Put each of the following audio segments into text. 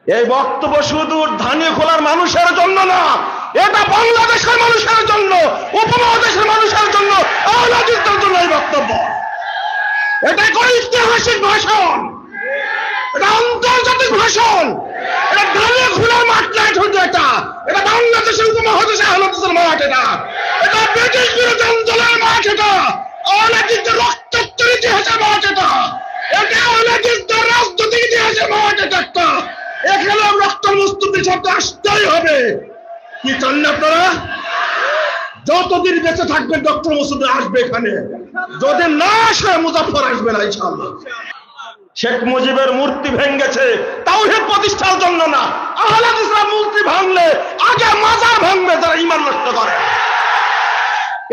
এই বক্তব্য শুধু ধানিয়া খোলার মানুষের জন্য না, এটা বাংলাদেশের মানুষের জন্য, উপমহাদেশের মানুষের জন্য, আহলে হাদিসদের জন্য এই বক্তব্য। এটা কোন ঐতিহাসিক ভাষণ, এটা আন্তর্জাতিক ভাষণ, এটা ধানিয়া খোলার মাঠ না, এটা বাংলাদেশের উপমহাদেশের আহলে হাদিসের মাঠ, এটা ব্রিটিশ বিরোধী আন্দোলনের মাঠ, এটা আহলে হাদিসদের রক্তাক্তের ইতিহাসের মাঠ, এটা আহলে হাদিসদের রাজনৈতিক ইতিহাসের মাঠ। এটা এখানে রক্তের মুস্তাফির সাথে আসতেই হবে। কি চান না আপনারা? যতদিন বেঁচে থাকবেন ডক্টর মুস্তাফি আসবে এখানে, যদি না আসে মুজাফফর আসবে না ইনশাআল্লাহ। শেখ মুজিবের মূর্তি ভেঙেছে তাওহীদ প্রতিষ্ঠার জন্য না, আহলে হাদিসরা মূর্তি ভাঙলে আগে মাজার ভাঙবে যারা ঈমান নষ্ট করে।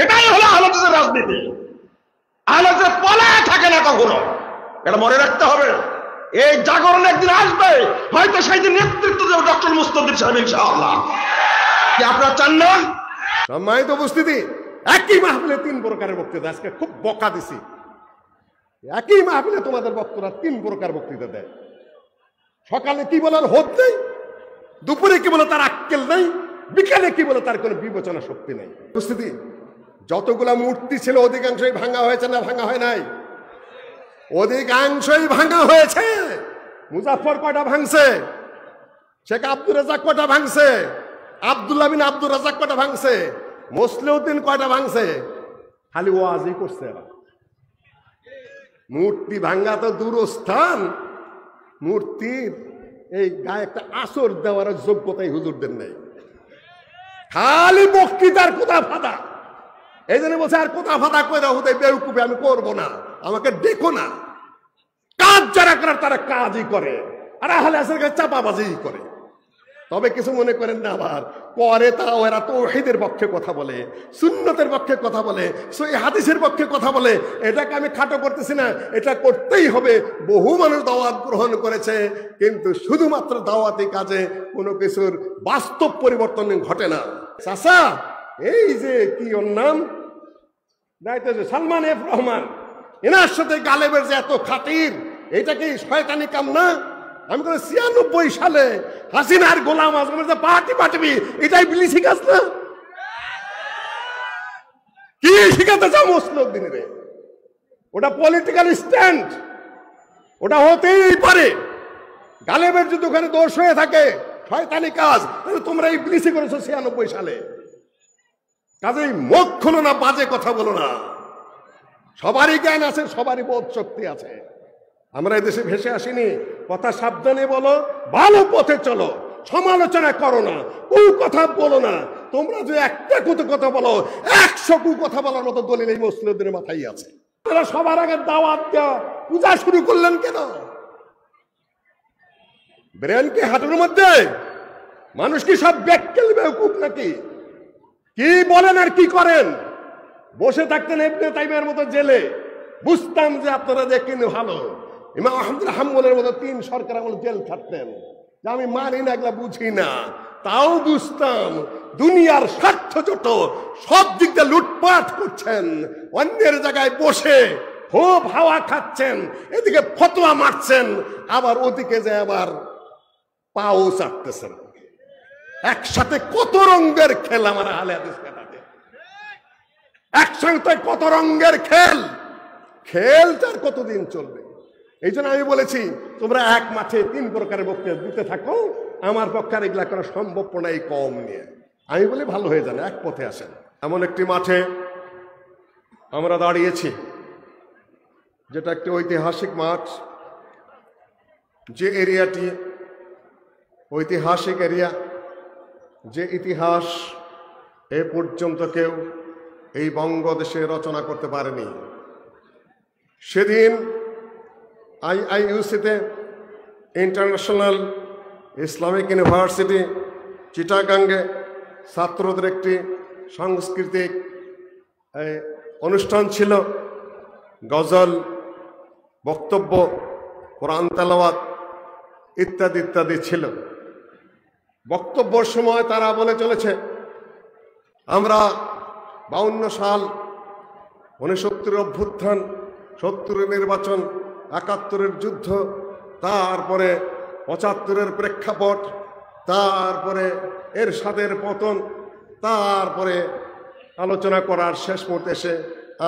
এটাই হলো আহলে হাদিসের রাজনীতি। আহলে হাদিস পলায় থাকে না কখনো, এটা মনে রাখতে হবে। এই জাগরণ একদিন আসবে, হয়তো সেই দিন নেতৃত্ব দেবে ডক্টর মুস্তাফির সাহেব ইনশাআল্লাহ। কি আপনারা চান না? সম্মানিত উপস্থিতি, একই মাহফিলে 3 প্রকারের বক্তৃতা। আজকে খুব বকা দিছি। একই মাহফিলে তোমাদের বক্তরা 3 প্রকার বক্তৃতা দেয়। সকালে কি বলার হোদ নেই, দুপুরে কি বলে তার আক্কেল নেই, বিকালে কি বলে তার কোনো বিবেচনা শক্তি নেই। উপস্থিতি, যতগুলা মূর্তি ছিল অধিকাংশই ভাঙা হয়েছে না ভাঙা হয় নাই? অধিকাংশই ভাঙা হয়েছে। মুজাফফর কয়টা ভাঙছে? শেখ আব্দুর রাজ্জাক কয়টা ভাঙছে? আব্দুল্লাহ বিন আব্দুর রাজ্জাক কয়টা ভাঙছে? মুসলিউদ্দিন কয়টা ভাঙছে? খালি ওয়াজই করছে এরা। মূর্তি ভাঙ্গা তো দূরস্থান, মূর্তির এই গায়ে একটা আসর দেওয়ার যোগ্যতাই হুজুরদের নেই। খালি বক্তৃতার কোথা ফাঁদা। এই জন্য বলছে আর কোথা ফাঁদা করে হুদাই বেউকুফি আমি করবো না, আমাকে দেখো না। কাজ যারা করার তারা কাজই করে, আর আহলে হাদিসের কাছে চাপাবাজি করে। তবে কিছু মনে করেন না, আবার পরে তাও এরা তাওহীদের পক্ষে কথা বলে, সুন্নতের পক্ষে কথা বলে, সহিহ হাদিসের পক্ষে কথা বলে। এটাকে আমি খাটো করতেছি না, এটা করতেই হবে। বহু মানুষ দাওয়াত গ্রহণ করেছে, কিন্তু শুধুমাত্র দাওয়াতি কাজে কোনো কিছুর বাস্তব পরিবর্তন ঘটে না। চাচা, এই যে কি ওর নাম, সালমান এফ রহমান, এনার সাথে গালেবের যে এত খাতির, এটা কি শয়তানি কাম না? আমি 96 সালে হাসিনার গোলাম আজমের যে পার্টি পাঠবি, এটাই বিলি শিখাস না? কি শিখাতে চাও মুসলিউদ্দিনের? ওটা পলিটিক্যাল স্ট্যান্ড, ওটা হতেই পারে। গালেবের যদি ওখানে দোষ হয়ে থাকে, শয়তানি কাজ, তাহলে তোমরা এই বিলিসি করেছো 96 সালে। কাজেই মুখ খুলো না, বাজে কথা বলো না। সবারই জ্ঞান আছে, সবারই বোধ শক্তি আছে। আমরা এদেশে ভেসে আসিনি। কথা সাবধানে বলো, ভালো পথে চলো, সমালোচনা করো না, কু কথা বলো না। তোমরা যে একটা কত কথা বলো, 100 কু কথা বলার মতো দলিল এই মুসলিমদের মাথায় আছে। তারা সবার আগে দাওয়াত দেওয়া পূজা শুরু করলেন কেন? ব্রেন কি হাঁটুর মধ্যে? মানুষ কি সব বেক্কেল বেউকুফ নাকি? কি বলেন আর কি করেন? বসে থাকতেন ইবনে তাইমিয়ার মতো জেলে, বুঝতাম যে আপনারা দেখেন ভালো। ইমাম আহমদ হাম্বলের মতো 3 সরকার আমল জেল খাটতেন, যে আমি মানি না, এগুলা বুঝি না, তাও বুঝতাম। দুনিয়ার স্বার্থ যত, সব দিক দিয়ে লুটপাট করছেন, অন্যের জায়গায় বসে খুব হাওয়া খাচ্ছেন, এদিকে ফতোয়া মারছেন, আবার ওদিকে যে আবার পাও চাটতেছেন। একসাথে কত রঙের খেল আমার আহলে হাদিস কাটাতে, একসঙ্গে কত রঙের খেল, খেলটার কতদিন চলবে? এই জন্য আমি বলেছি, তোমরা এক মাঠে 3 প্রকারের বক্তৃতা দিতে থাকো। আমার পক্ষে আর এগুলা করা সম্ভব না এই কম নিয়ে। আমি বলি ভালো হয়ে যান, এক পথে আসেন। এমন একটি মাঠে আমরা দাঁড়িয়েছি, যেটা একটি ঐতিহাসিক মাঠ, যে এরিয়াটি ঐতিহাসিক এরিয়া, যে ইতিহাস এ পর্যন্ত কেউ এই বঙ্গদেশে রচনা করতে পারেনি। সেদিন আইআইইউসিতে, ইন্টারন্যাশনাল ইসলামিক ইউনিভার্সিটি চিটাগাঙ্গে ছাত্রদের একটি সাংস্কৃতিক অনুষ্ঠান ছিল। গজল, বক্তব্য, কোরআন তেলাওয়াত ইত্যাদি ইত্যাদি ছিল। বক্তব্যের সময় তারা বলে চলেছে, আমরা 52 সাল, 69 অভ্যুত্থান, 70 নির্বাচন, 71 যুদ্ধ, তারপরে 75-এর প্রেক্ষাপট, তারপরে এরশাদের পতন, তারপরে আলোচনা করার শেষ মুহূর্তে এসে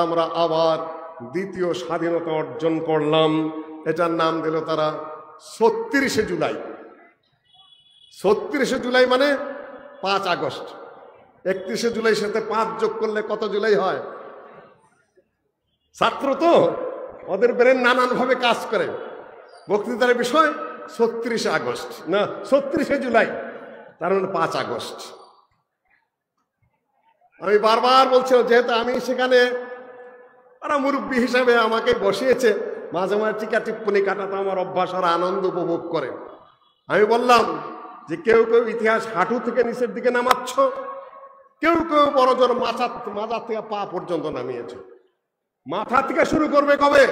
আমরা আবার দ্বিতীয় স্বাধীনতা অর্জন করলাম। এটার নাম দিল তারা 36শে জুলাই। 36শে জুলাই মানে 5 আগস্ট। 31শে জুলাই সাথে 5 যোগ করলে কত জুলাই হয়? ছাত্র তো, ওদের ব্রেন নানানভাবে কাজ করে। বক্তৃতার বিষয় 36শে আগস্ট না 36শে জুলাই, তার মানে 5 আগস্ট। আমি বারবার বলছিলাম, যেহেতু আমি সেখানে ওরা মুরব্বী হিসাবে আমাকে বসিয়েছে, মাঝে মাঝে টিকা টিপ্পনি কাটাতে আমার অভ্যাস, আর আনন্দ উপভোগ করে। আমি বললাম যে কেউ কেউ ইতিহাস হাঁটু থেকে নিচের দিকে নামাচ্ছ, কেউ কেউ বড় জোর মাথা থেকে পা পর্যন্ত নামিয়েছ। মাথা থেকে শুরু করবে কবে?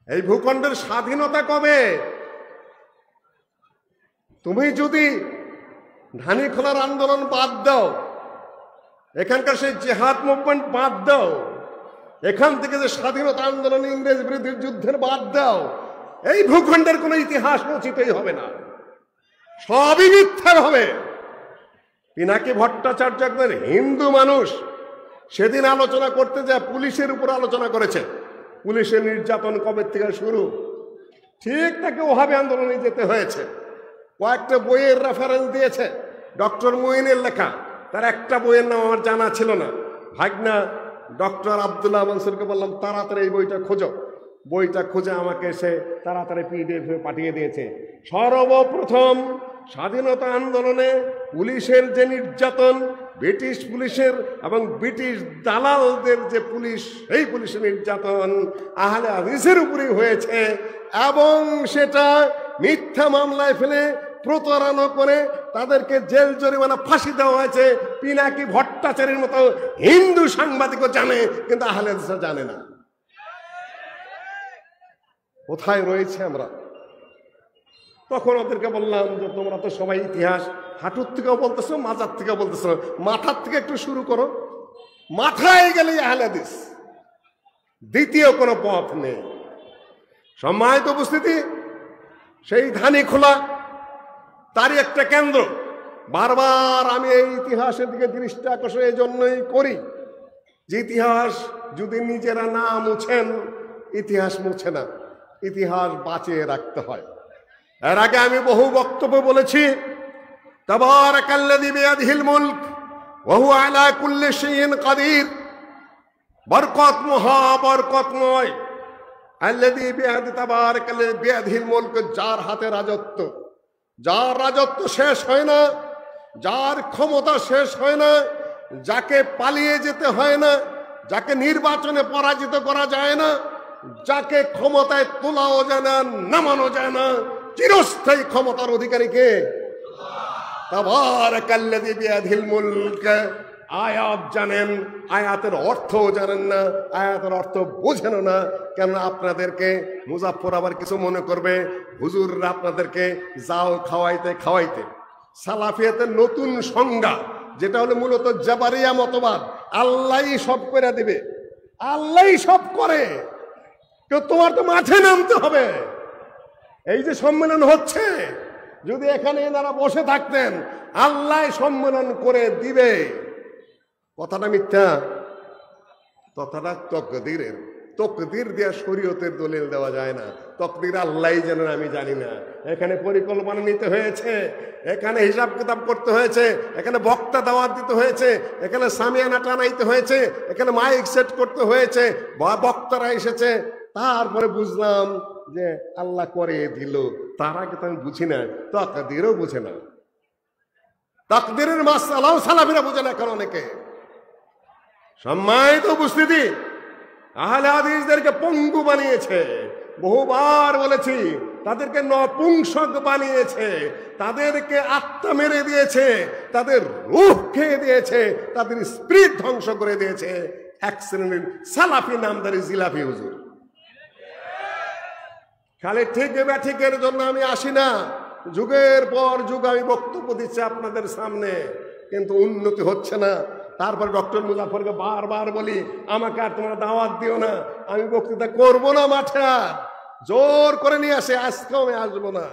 এই ভূখণ্ডের স্বাধীনতা কবে? তুমি যদি ধানীখোলার আন্দোলন বাদ দাও, এখানকার সেই জেহাদ মুভমেন্ট বাদ দাও, এখান থেকে যে স্বাধীনতা আন্দোলন ইংরেজ বিরোধী যুদ্ধের বাদ দাও, এই ভূখণ্ডের কোনো ইতিহাস রচিতই হবে না, সবই মিথ্যা হবে। পিনাকি ভট্টাচার্য একজন হিন্দু মানুষ, সেদিন আলোচনা করতে যায় পুলিশের উপর আলোচনা করেছে। পুলিশের নির্যাতন কবে থেকে শুরু, ঠিক তাকে ওহাবী আন্দোলনে যেতে হয়েছে। কয়েকটা বইয়ের রেফারেন্স দিয়েছে, ডক্টর মুইনের লেখা। তার একটা বইয়ের নাম আমার জানা ছিল না। ভাগনা ডক্টর আব্দুল্লাহ মনসুরকে বললাম, তাড়াতাড়ি এই বইটা খোঁজো। বইটা খুঁজে আমাকে সে তাড়াতাড়ি PDF পাঠিয়ে দিয়েছে। সর্বপ্রথম স্বাধীনতা আন্দোলনে পুলিশের যে নির্যাতন, ব্রিটিশ পুলিশের এবং ব্রিটিশ দালালদের যে পুলিশ, এই পুলিশের নির্যাতন আহলে হাদিসের উপরেই হয়েছে, এবং সেটা মিথ্যা মামলায় ফেলে প্রতারণা করে তাদেরকে জেল জরিমানা ফাঁসি দেওয়া হয়েছে। পিনাকি ভট্টাচার্যের মতো হিন্দু সাংবাদিকও জানে, কিন্তু আহলে হাদিসরা জানে না। কোথায় রয়েছে আমরা? তখন ওদেরকে বললাম যে তোমরা তো সবাই ইতিহাস হাঁটুর থেকেও বলতেছো, মাজার থেকেও বলতেছো, মাথার থেকে একটু শুরু করো। মাথায় গেলেই আহলে হাদিস, দ্বিতীয় কোনো পথ নেই। সম্মানিত উপস্থিতি, সেই ধানীখোলা তারই একটা কেন্দ্র। বারবার আমি এই ইতিহাসের দিকে দৃষ্টি আকর্ষণ এই জন্যই করি যে ইতিহাস যদি নিজেরা না মুছেন, ইতিহাস মুছে না, ইতিহাস বাঁচিয়ে রাখতে হয়। এর আগে আমি বহু বক্তব্য বলেছি, তাবারাকাল্লাযী বিয়াদিহিল মুলক ওয়া হুয়া আলা কুল্লি শাইইন কাদির। বরকত মহাবরকতময় আল্লাযী তাবারাকাল্লাযী বিয়াদিহিল মুলক, যার হাতে রাজত্ব, যার রাজত্ব শেষ হয় না, যার ক্ষমতা শেষ হয় না, যাকে পালিয়ে যেতে হয় না, যাকে নির্বাচনে পরাজিত করা যায় না, যাকে ক্ষমতায় তোলাও যায় না, নামানো যায় না, চিরস্থায়ী ক্ষমতার অধিকারী কে? তাবারাকাল্লাযী বিয়াদিহিল মুলক। আয়াত জানেন, আয়াতের অর্থও জানেন না, আয়াতের অর্থ বোঝেন না। কেন আপনাদেরকে মুজাফফর আবার কিছু মনে করবে, হুজুররা আপনাদেরকে যাও খাওয়াইতে খাওয়াইতে। সালাফিয়াতের নতুন সংজ্ঞা, যেটা হলো মূলত জাবারিয়া মতবাদ, আল্লাহই সব করে দিবে, আল্লাহই সব করে, কেউ তোমার তো মাঠে নামতে হবে। এই যে সম্মেলন হচ্ছে, যদি এখানে এনারা বসে থাকতেন, আল্লাহ সম্মেলন করে দিবে। কথাটা মিথ্যা? কথাটা তকদিরের। তকদির দেওয়া শরীয়তের দলিল দেওয়া যায় না। তকদির আল্লাহই জানেন, আমি জানি না। এখানে পরিকল্পনা নিতে হয়েছে, এখানে হিসাব কিতাব করতে হয়েছে, এখানে বক্তা দাওয়াত দিতে হয়েছে, এখানে সামিয়ানা টানাইতে হয়েছে, এখানে মাইক সেট করতে হয়েছে, বক্তারা এসেছে। তারপরে বুঝলাম যে আল্লাহ করে দিল। তার আগে তো আমি বুঝি না, তকদিরও বুঝে না। তকদিরের মাসআলাও সালাফিরা বুঝে না এখন অনেকে। সম্মানিত উপস্থিতি, আহলে হাদিসদেরকে পঙ্গু বানিয়েছে। বহুবার বলেছি, তাদেরকে নপুংসক বানিয়েছে, তাদেরকে আত্মা মেরে দিয়েছে, তাদের রূহ খেয়ে দিয়েছে, তাদের স্পিরিট ধ্বংস করে দিয়েছে এক শ্রেণীর সালাফি নামদারি জিলাফি হুজুর। খালি ঠিক ব্যাঠিকের জন্য আমি আসি না, যুগের পর যুগ আমি বক্তব্য দিচ্ছি আপনাদের সামনে, কিন্তু উন্নতি হচ্ছে না। তারপর ডক্টর মুজাফফরকে বারবার বলি, আমাকে আর তোমরা দাওয়াত দিও না, আমি বক্তৃতা করবো না মাঠে। আর জোর করে নিয়ে আসে, আজকেও আমি আসবো না।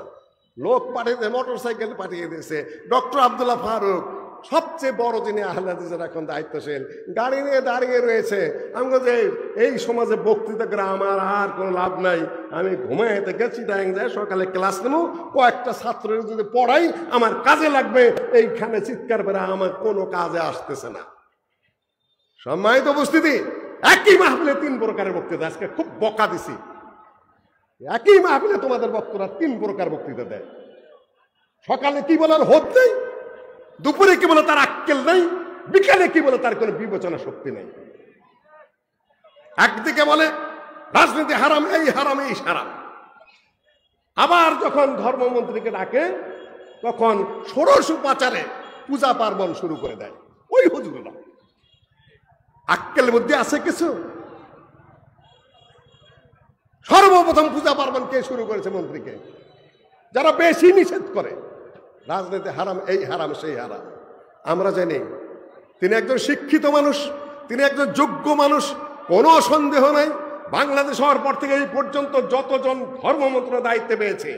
লোক পাঠিয়ে মোটর সাইকেল পাঠিয়ে দিয়েছে। ডক্টর আব্দুল্লাহ ফারুক সবচেয়ে বড় যিনি আহলে হাদিসের এখন দায়িত্বশীল, গাড়ি নিয়ে দাঁড়িয়ে রয়েছে। আমি যে এই সমাজে বক্তৃতা করে আমার আর কোনো লাভ নাই, আমি ঘুমাই থেকে চিটাং যায় সকালে ক্লাস নেব, কয়েকটা ছাত্রের যদি পড়াই আমার কাজে লাগবে, এইখানে চিৎকার করে আমার কোনো কাজে আসতেছে না। সম্মানিত উপস্থিতি, একই মাহফিলে 3 প্রকারের বক্তৃতা। আজকে খুব বকা দিছি, একই মাহফিলে তোমাদের বক্তরা 3 প্রকার বক্তৃতা দেয়। সকালে কি বলার হোদ নেই, দুপুরে কি বলে তার আক্কেল নেই, বিকালে কি বলে তার কোনো বিবেচনা শক্তি নেই। একদিকে বলে রাজনীতি হারাম, এই হারাম, এই হারাম, আবার যখন ধর্মমন্ত্রীকে ডাকে তখন ষোড়শ উপাচারে পূজা পার্বণ শুরু করে দেয় ওই হুজুররা। আক্কেল বুদ্ধি আছে কিছু? সর্বপ্রথম পূজা পার্বণ কে শুরু করেছে? মন্ত্রীকে। যারা বেশি নিষেধ করে রাজনীতি হারাম, এই হারাম, সেই হারাম। আমরা জানি তিনি একজন শিক্ষিত মানুষ, তিনি একজন যোগ্য মানুষ, কোনো সন্দেহ নাই। বাংলাদেশ হওয়ার পর থেকে এই পর্যন্ত যতজন ধর্মমন্ত্রণালয়ের দায়িত্বে পেয়েছে,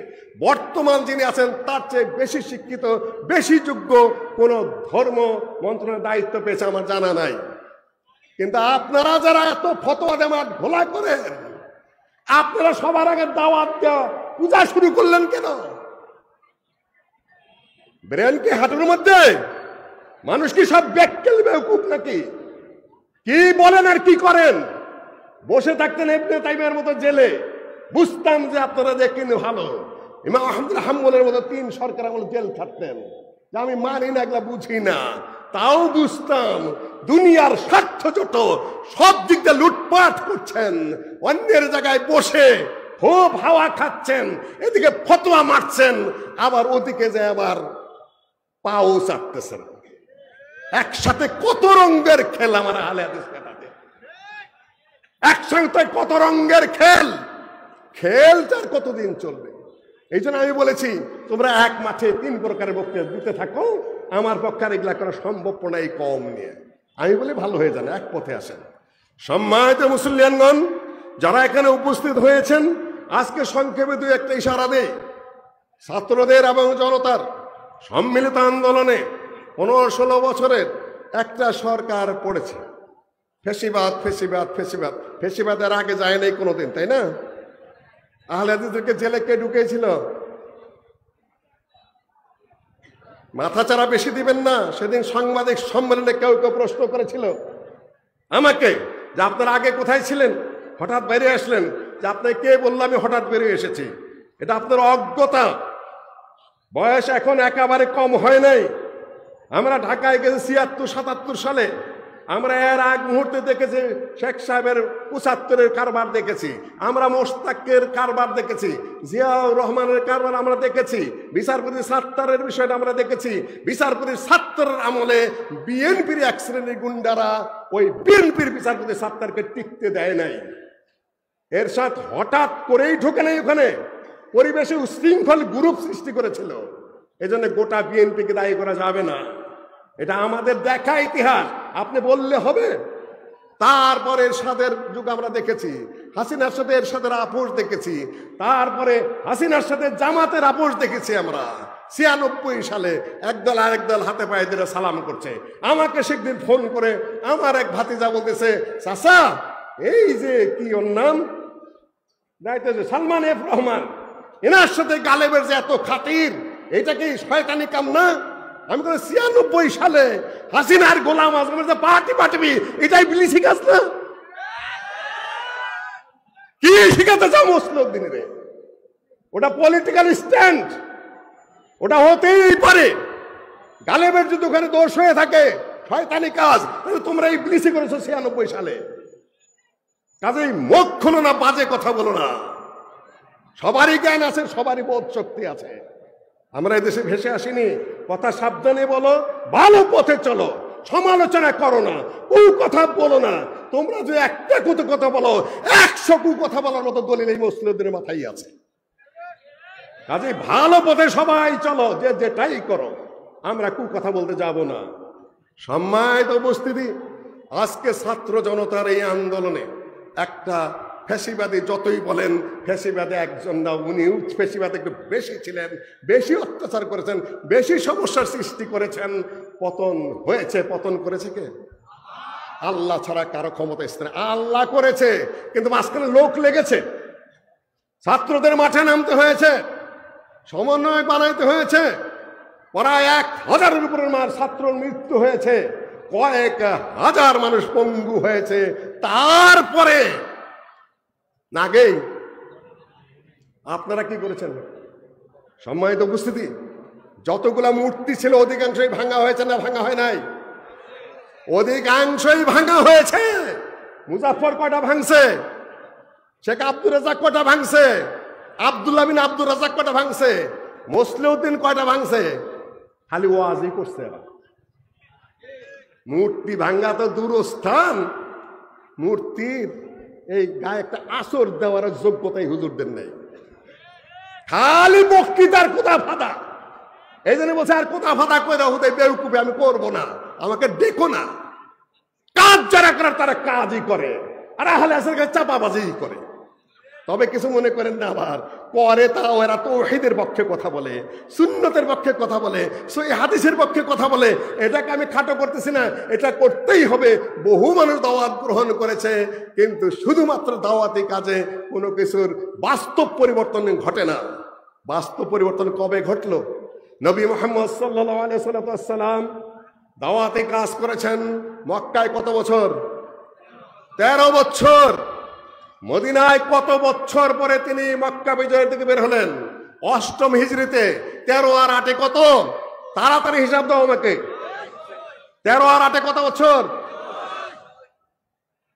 বর্তমান যিনি আছেন তার চেয়ে বেশি শিক্ষিত, বেশি যোগ্য কোন ধর্ম মন্ত্রণালয়ের দায়িত্ব পেয়েছে আমার জানা নাই। কিন্তু আপনারা যারা এত ফতোয়া দেওয়ার ঘোলা করেন, আপনারা সবার আগে দাওয়াত দেওয়া পূজা শুরু করলেন কেন? ব্রেন কি হাঁটুর মধ্যে? মানুষ কি সব বেক্কেল বেউকুফ নাকি? কি বলেন আর কি করেন? বসে থাকতেন ইবনে তাইমিয়ার মতো জেলে, বুঝতাম যে আপনারা দেখেন ভালো। ইমাম আহমদ হাম্বলের মতো 3 সরকার আমল জেল থাকতেন, যে আমি মানি না, এগুলা বুঝি না, তাও বুঝতাম দুনিয়ার স্বার্থ যত সব দিক দিয়ে লুটপাট করছেন, অন্যের জায়গায় বসে খুব হাওয়া খাচ্ছেন, এদিকে ফতোয়া মারছেন, আবার ওদিকে যে আবার পাও চাটতেছেন। একসাথে কত রঙের খেল আমার আহলে হাদিস কাটাতে, একসঙ্গে কত রঙের খেল, খেলটার কতদিন চলবে? এই জন্য আমি বলেছি তোমরা এক মাঠে 3 প্রকারের বক্তৃতা দিতে থাকো, আমার পক্ষে এগুলা করা সম্ভব নাই কম নিয়ে। আমি বলি ভালো হয়ে যান, এক পথে আসেন। সম্মানিত মুসলিয়ানগণ যারা এখানে উপস্থিত হয়েছেন, আজকে সংক্ষেপে 2-1টা ইশারা দেই। ছাত্রদের এবং জনতার সম্মিলিত আন্দোলনে 15-16 বছরের একটা সরকার পড়েছে। ফেসিবাদ, ফেসিবাদ, ফেসিবাদ, ফেসিবাদের আগে যায় নাই কোনোদিন, তাই না? আহলে হাদিসদেরকে জেলে কে ঢুকিয়েছিল? মাথাচাড়া বেশি দিবেন না। সেদিন সাংবাদিক সম্মেলনে কেউ কেউ প্রশ্ন করেছিল আমাকে যে আপনারা আগে কোথায় ছিলেন, হঠাৎ বাইরে আসলেন, যে আপনাকে কে বললো আমি হঠাৎ বেরিয়ে এসেছি? এটা আপনার অজ্ঞতা। বয়স এখন একেবারে কম হয় নাই। আমরা ঢাকায় গেছি 76-77 সালে। আমরা এর আগ মুহূর্তে দেখেছি শেখ সাহেবের 75-এর কারবার দেখেছি, আমরা মোশতাকের কারবার দেখেছি, জিয়াউর রহমানের কারবার আমরা দেখেছি, বিচারপতি সাত্তারের বিষয়টা আমরা দেখেছি। বিচারপতি সাত্তারের আমলে বিএনপির এক শ্রেণীর গুন্ডারা ওই বিএনপির বিচারপতি সাত্তারকে টিকতে দেয় নাই। এর সাথে হঠাৎ করেই ঢুকে নাই, ওখানে পরিবেশে উশৃঙ্খল গ্রুপ সৃষ্টি করেছিল। এজন্য গোটা বিএনপিকে দায়ী করা যাবে না, এটা আমাদের দেখা ইতিহাস, আপনি বললে হবে। তারপরে এরশাদের যুগ আমরা দেখেছি, হাসিনার সাথে এরশাদের আপোষ দেখেছি, তারপরে হাসিনার সাথে জামাতের আপোষ দেখেছি আমরা। 96 সালে একদল আরেক দল হাতে পায়ে ধরে সালাম করছে। আমাকে সেদিন ফোন করে আমার এক ভাতিজা বলতেছে, চাচা এই যে কি ওর নাম যাইতেছে সালমান এফ রহমান, এনার সাথে গালেবের যে এত খাতির, এটা কি শয়তানি কাম না? আমি 96 সালে হাসিনার গোলাম আজমের যে পার্টি পাঠবি, এটাই বিলি শিখাস না? কি শিখাতে চাও মুসলিম রে? ওটা পলিটিক্যাল স্ট্যান্ড, ওটা হতেই পারে। গালেবের যদি ওখানে দোষ হয়ে থাকে, শয়তানি কাজ, তাহলে তোমরা এই বিলিসি করেছো 96 সালে। কাজেই মুখ খুলো না, বাজে কথা বলো না। সবারই জ্ঞান আছে, সবারই বোধ শক্তি আছে। আমরা এই দেশে ভেসে আসিনি। কথা সাবধানে বলো, ভালো পথে চলো, সমালোচনা করো না, কু কথা বলো না। তোমরা যে একটা কথা বলো, 100 কু কথা বলার মতো দলিল এই মুসলিমদের মাথায় আছে। কাজে ভালো পথে সবাই চলো, যে যেটাই করো, আমরা কু কথা বলতে যাব না। সম্মানিত উপস্থিতি, আজকে ছাত্র জনতার এই আন্দোলনে একটা ফ্যাসিবাদী যতই বলেন, ফ্যাসিবাদে একজন না, উনি ফ্যাসিবাদে একটু বেশি ছিলেন, বেশি অত্যাচার করেছেন, বেশি সমস্যার সৃষ্টি করেছেন। পতন হয়েছে, পতন করেছে কে? আল্লাহ ছাড়া কারো ক্ষমতা স্থানে আল্লাহ করেছে, কিন্তু মাঝখানে লোক লেগেছে, ছাত্রদের মাঠে নামতে হয়েছে, সমন্বয় বানাইতে হয়েছে, প্রায় 1000-এর উপরের ছাত্রর মৃত্যু হয়েছে, কয়েক হাজার মানুষ পঙ্গু হয়েছে। তারপরে নাগেই আপনারা কি করেছেন? সম্মানিত উপস্থিতি, যতগুলা মূর্তি ছিল অধিকাংশই ভাঙা হয়েছে না ভাঙা হয় নাই? অধিকাংশই ভাঙা হয়েছে। মুজাফফর কয়টা ভাঙছে? শেখ আব্দুর রাজ্জাক কয়টা ভাঙছে? আব্দুল্লাহ বিন আব্দুর রাজ্জাক কয়টা ভাঙছে? মুসলিউদ্দিন কয়টা ভাঙছে? খালি ওয়াজই করছে এরা। মূর্তি ভাঙ্গা তো দূরস্থান, মূর্তির এই গায়ে একটা আসর দেওয়ার যোগ্যতাই হুজুরদের নেই, খালি বক্তৃতার কোথা ফাঁদা। এই জন্য বলছে আর কোথা ফাঁদা করে হুদাই বেউকুফি আমি করবো না, আমাকে ডেকো না। কাজ যারা করার তারা কাজই করে, আর আহলে হাদিসের কাছে চাপাবাজি করে। তবে কিছু মনে করেন না, আবার করে তাও এরা তাওহীদের পক্ষে কথা বলে, সুন্নতের পক্ষে কথা বলে, সহিহ হাদিসের পক্ষে কথা বলে। এটাকে আমি খাটো করতেছি না, এটা করতেই হবে। বহু মানুষ দাওয়াত গ্রহণ করেছে, কিন্তু শুধুমাত্র দাওয়াতি কাজে কোনো কিছুর বাস্তব পরিবর্তন ঘটে না। বাস্তব পরিবর্তন কবে ঘটলো? নবী মুহাম্মদ সাল্লাল্লাহু আলাইহি ওয়াসাল্লাম দাওয়াতি কাজ করেছেন মক্কায় কত বছর? 13 বছর। মদিনায় কত বছর পরে তিনি মক্কা বিজয়ের দিকে বের হলেন? 8ম হিজরিতে। 13 আর 8 কত? তাড়াতাড়ি হিসাব দাও আমাকে। 13 আর 8 কত বছর?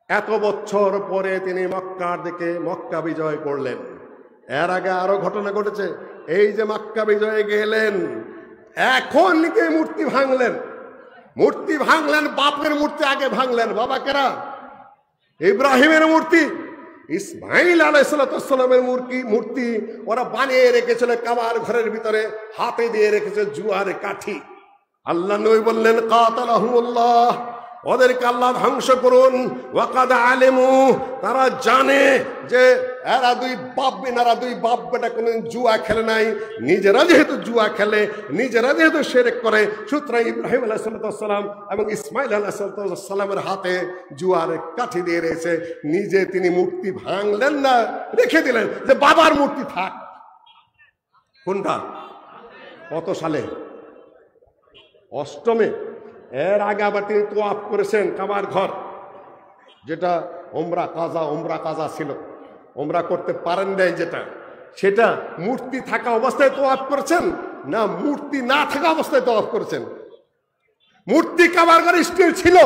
এত বছর পরে তিনি মক্কার দিকে মক্কা বিজয় করলেন। এর আগে আরো ঘটনা ঘটেছে। এই যে মক্কা বিজয়ে গেলেন, এখন কি মূর্তি ভাঙলেন? মূর্তি ভাঙলেন, বাপের মূর্তি আগে ভাঙলেন। বাবা কেরা? ইব্রাহিমের মূর্তি, ইসমাইল আলাইহিস সালামের মূর্তি ওরা বানিয়ে রেখেছিল কাবার ঘরের ভিতরে, হাতে দিয়ে রেখেছে জুয়ার কাঠি। আল্লাহ নবী বললেন কাতালাহুমুল্লাহ, ওদেরকে আল্লাহ ধ্বংস করুন। ওয়াকাদ আলিমু, তারা জানে যে এরা দুই বাপ বেটা কোনদিন জুয়া খেলে নাই, নিজেরা যেহেতু জুয়া খেলে, নিজেরা যেহেতু শিরক করে, সুতরাং ইব্রাহিম আলাইহিস সালাম এবং ইসমাইল আলাইহিস সালামের হাতে জুয়ার কাঠি দিয়ে রয়েছে। নিজে তিনি মূর্তি ভাঙলেন না, রেখে দিলেন যে বাবার মূর্তি থাক। কোনটা? কত সালে? 8মে। এর আগে আবার তিনি তোয়াফ করেছেন কাবার ঘর, যেটা ওমরা কাজা ছিল, ওমরা করতে পারেন নাই যেটা, সেটা মূর্তি থাকা অবস্থায় তোয়াফ করেছেন না মূর্তি না থাকা অবস্থায় তোয়াফ করেছেন? মূর্তি কাবার ঘরে স্টিল ছিল,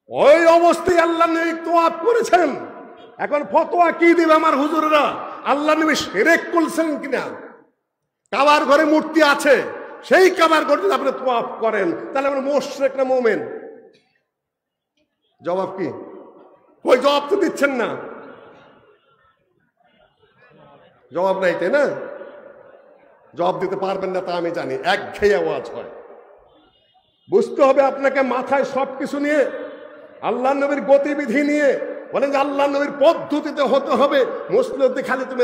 ওই অবস্থায় আল্লাহ নবী তোয়াফ করেছেন। এখন ফতোয়া কি দিবে আমার হুজুররা? আল্লাহ নবী শিরক করছেন কিনা? কাবার ঘরে মূর্তি আছে, সেই কাবার ঘরে যদি আপনি তোয়াফ করেন, তাহলে আপনি মুশরিক না মুমিন? জবাব কি? ওই জবাব তো দিচ্ছেন না, জবাব নাই, তাই না? জবাব দিতে পারবেন না তা আমি জানি, একঘেয়ে আওয়াজ হয়। বুঝতে হবে আপনাকে মাথায় সবকিছু নিয়ে, আল্লাহ নবীর গতিবিধি নিয়ে বলেন যে আল্লাহ নবীর পদ্ধতিতে হতে হবে। মুসলিমদের খালি তুমি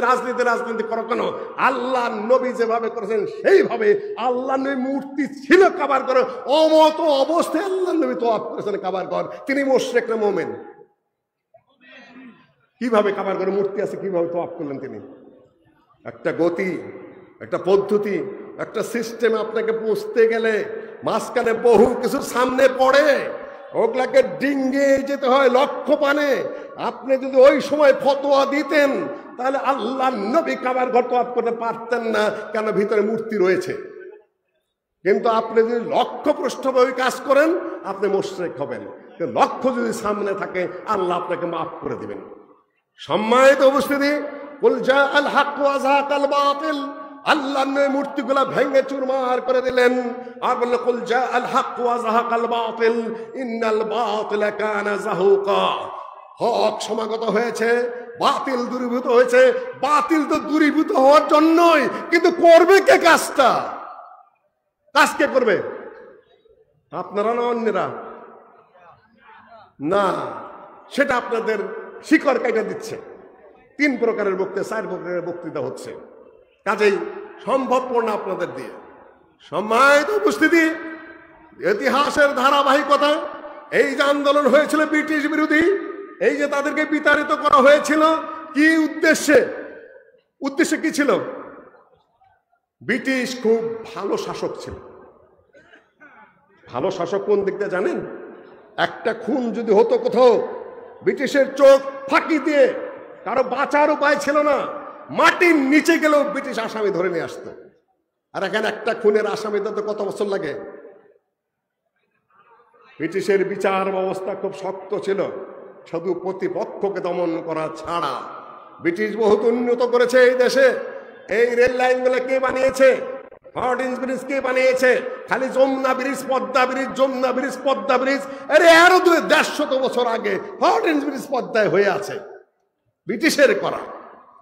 রাজনীতি করো কেন? আল্লাহ নবী যেভাবে করেছেন সেইভাবে। আল্লাহ নবী মূর্তি ছিল কাবার ঘরে, অমত অবস্থায় আল্লাহ নবী তোয়াফ করেছেন কাবার ঘর। তিনি মুশরিক না মুমিন? কিভাবে কাবার ঘরে মূর্তি আছে, কিভাবে তোয়াফ করলেন তিনি? একটা গতি, একটা পদ্ধতি, একটা সিস্টেম আপনাকে পৌঁছতে গেলে মাঝখানে বহু কিছু সামনে পড়ে, ওগুলাকে ডিঙ্গে যেতে হয় লক্ষ্য পানে। আপনি যদি ওই সময় ফতোয়া দিতেন, তাহলে আল্লাহ নবী কাবার ঘর তোয়াফ করতে পারতেন না, কেন? ভিতরে মূর্তি রয়েছে। কিন্তু আপনি যদি লক্ষ্যপৃষ্ঠভাবে ওই কাজ করেন, আপনি মুশরিক হবেন। লক্ষ্য যদি সামনে থাকে, আল্লাহ আপনাকে মাফ করে দিবেন। সম্মানিত উপস্থিতি, কুল জা আল হক ওয়া যাকাল বাতিল, আল্লাহ নবী মূর্তিগুলা ভেঙে চুরমার করে দিলেন। আর বললেন কুল জা আল হক ওয়া যাকাল বাতিল ইন্নাল বাতিলা কানা যাহুকা। হক সমাগত হয়েছে, বাতিল দূরীভূত হয়েছে। বাতিল তো দূরীভূত হওয়ার জন্যই, কিন্তু করবে কে কাজটা? কাজ কে করবে? আপনারা না অন্যরা? না, সেটা আপনাদের শিকড় কাটা দিচ্ছে। 3 প্রকারের বক্তৃতা 4 প্রকারের বক্তৃতা হচ্ছে, কাজেই সম্ভবপর না আপনাদের দিয়ে। সম্মানিত উপস্থিতি, ইতিহাসের ধারাবাহিকতা, এই যে আন্দোলন হয়েছিল ব্রিটিশ বিরোধী, এই যে তাদেরকে বিতাড়িত করা হয়েছিল, কি উদ্দেশ্যে? উদ্দেশ্য কি ছিল? ব্রিটিশ খুব ভালো শাসক ছিল। ভালো শাসক কোন দিক দিয়ে জানেন? একটা খুন যদি হতো কোথাও, ব্রিটিশের চোখ ফাঁকি দিয়ে কারো বাঁচার উপায় ছিল না, মাটির নিচে গেলেও ব্রিটিশ আসামি ধরে নিয়ে আসতো। আর এখানে একটা খুনের আসামি তো কত বছর লাগে? ব্রিটিশের বিচার ব্যবস্থা খুব শক্ত ছিল, শুধু প্রতিপক্ষকে দমন করা ছাড়া। ব্রিটিশ বহুত উন্নত করেছে এই দেশে। এই রেল লাইনগুলো কে বানিয়েছে? হর্ডিঞ্জ ব্রিজ কে বানিয়েছে? খালি Jamuna bridge, Padma bridge, Jamuna bridge, Padma bridge, আরে আরো 150 বছর আগে হর্ডিঞ্জ ব্রিজ পদ্মায় হয়ে আছে, ব্রিটিশের করা।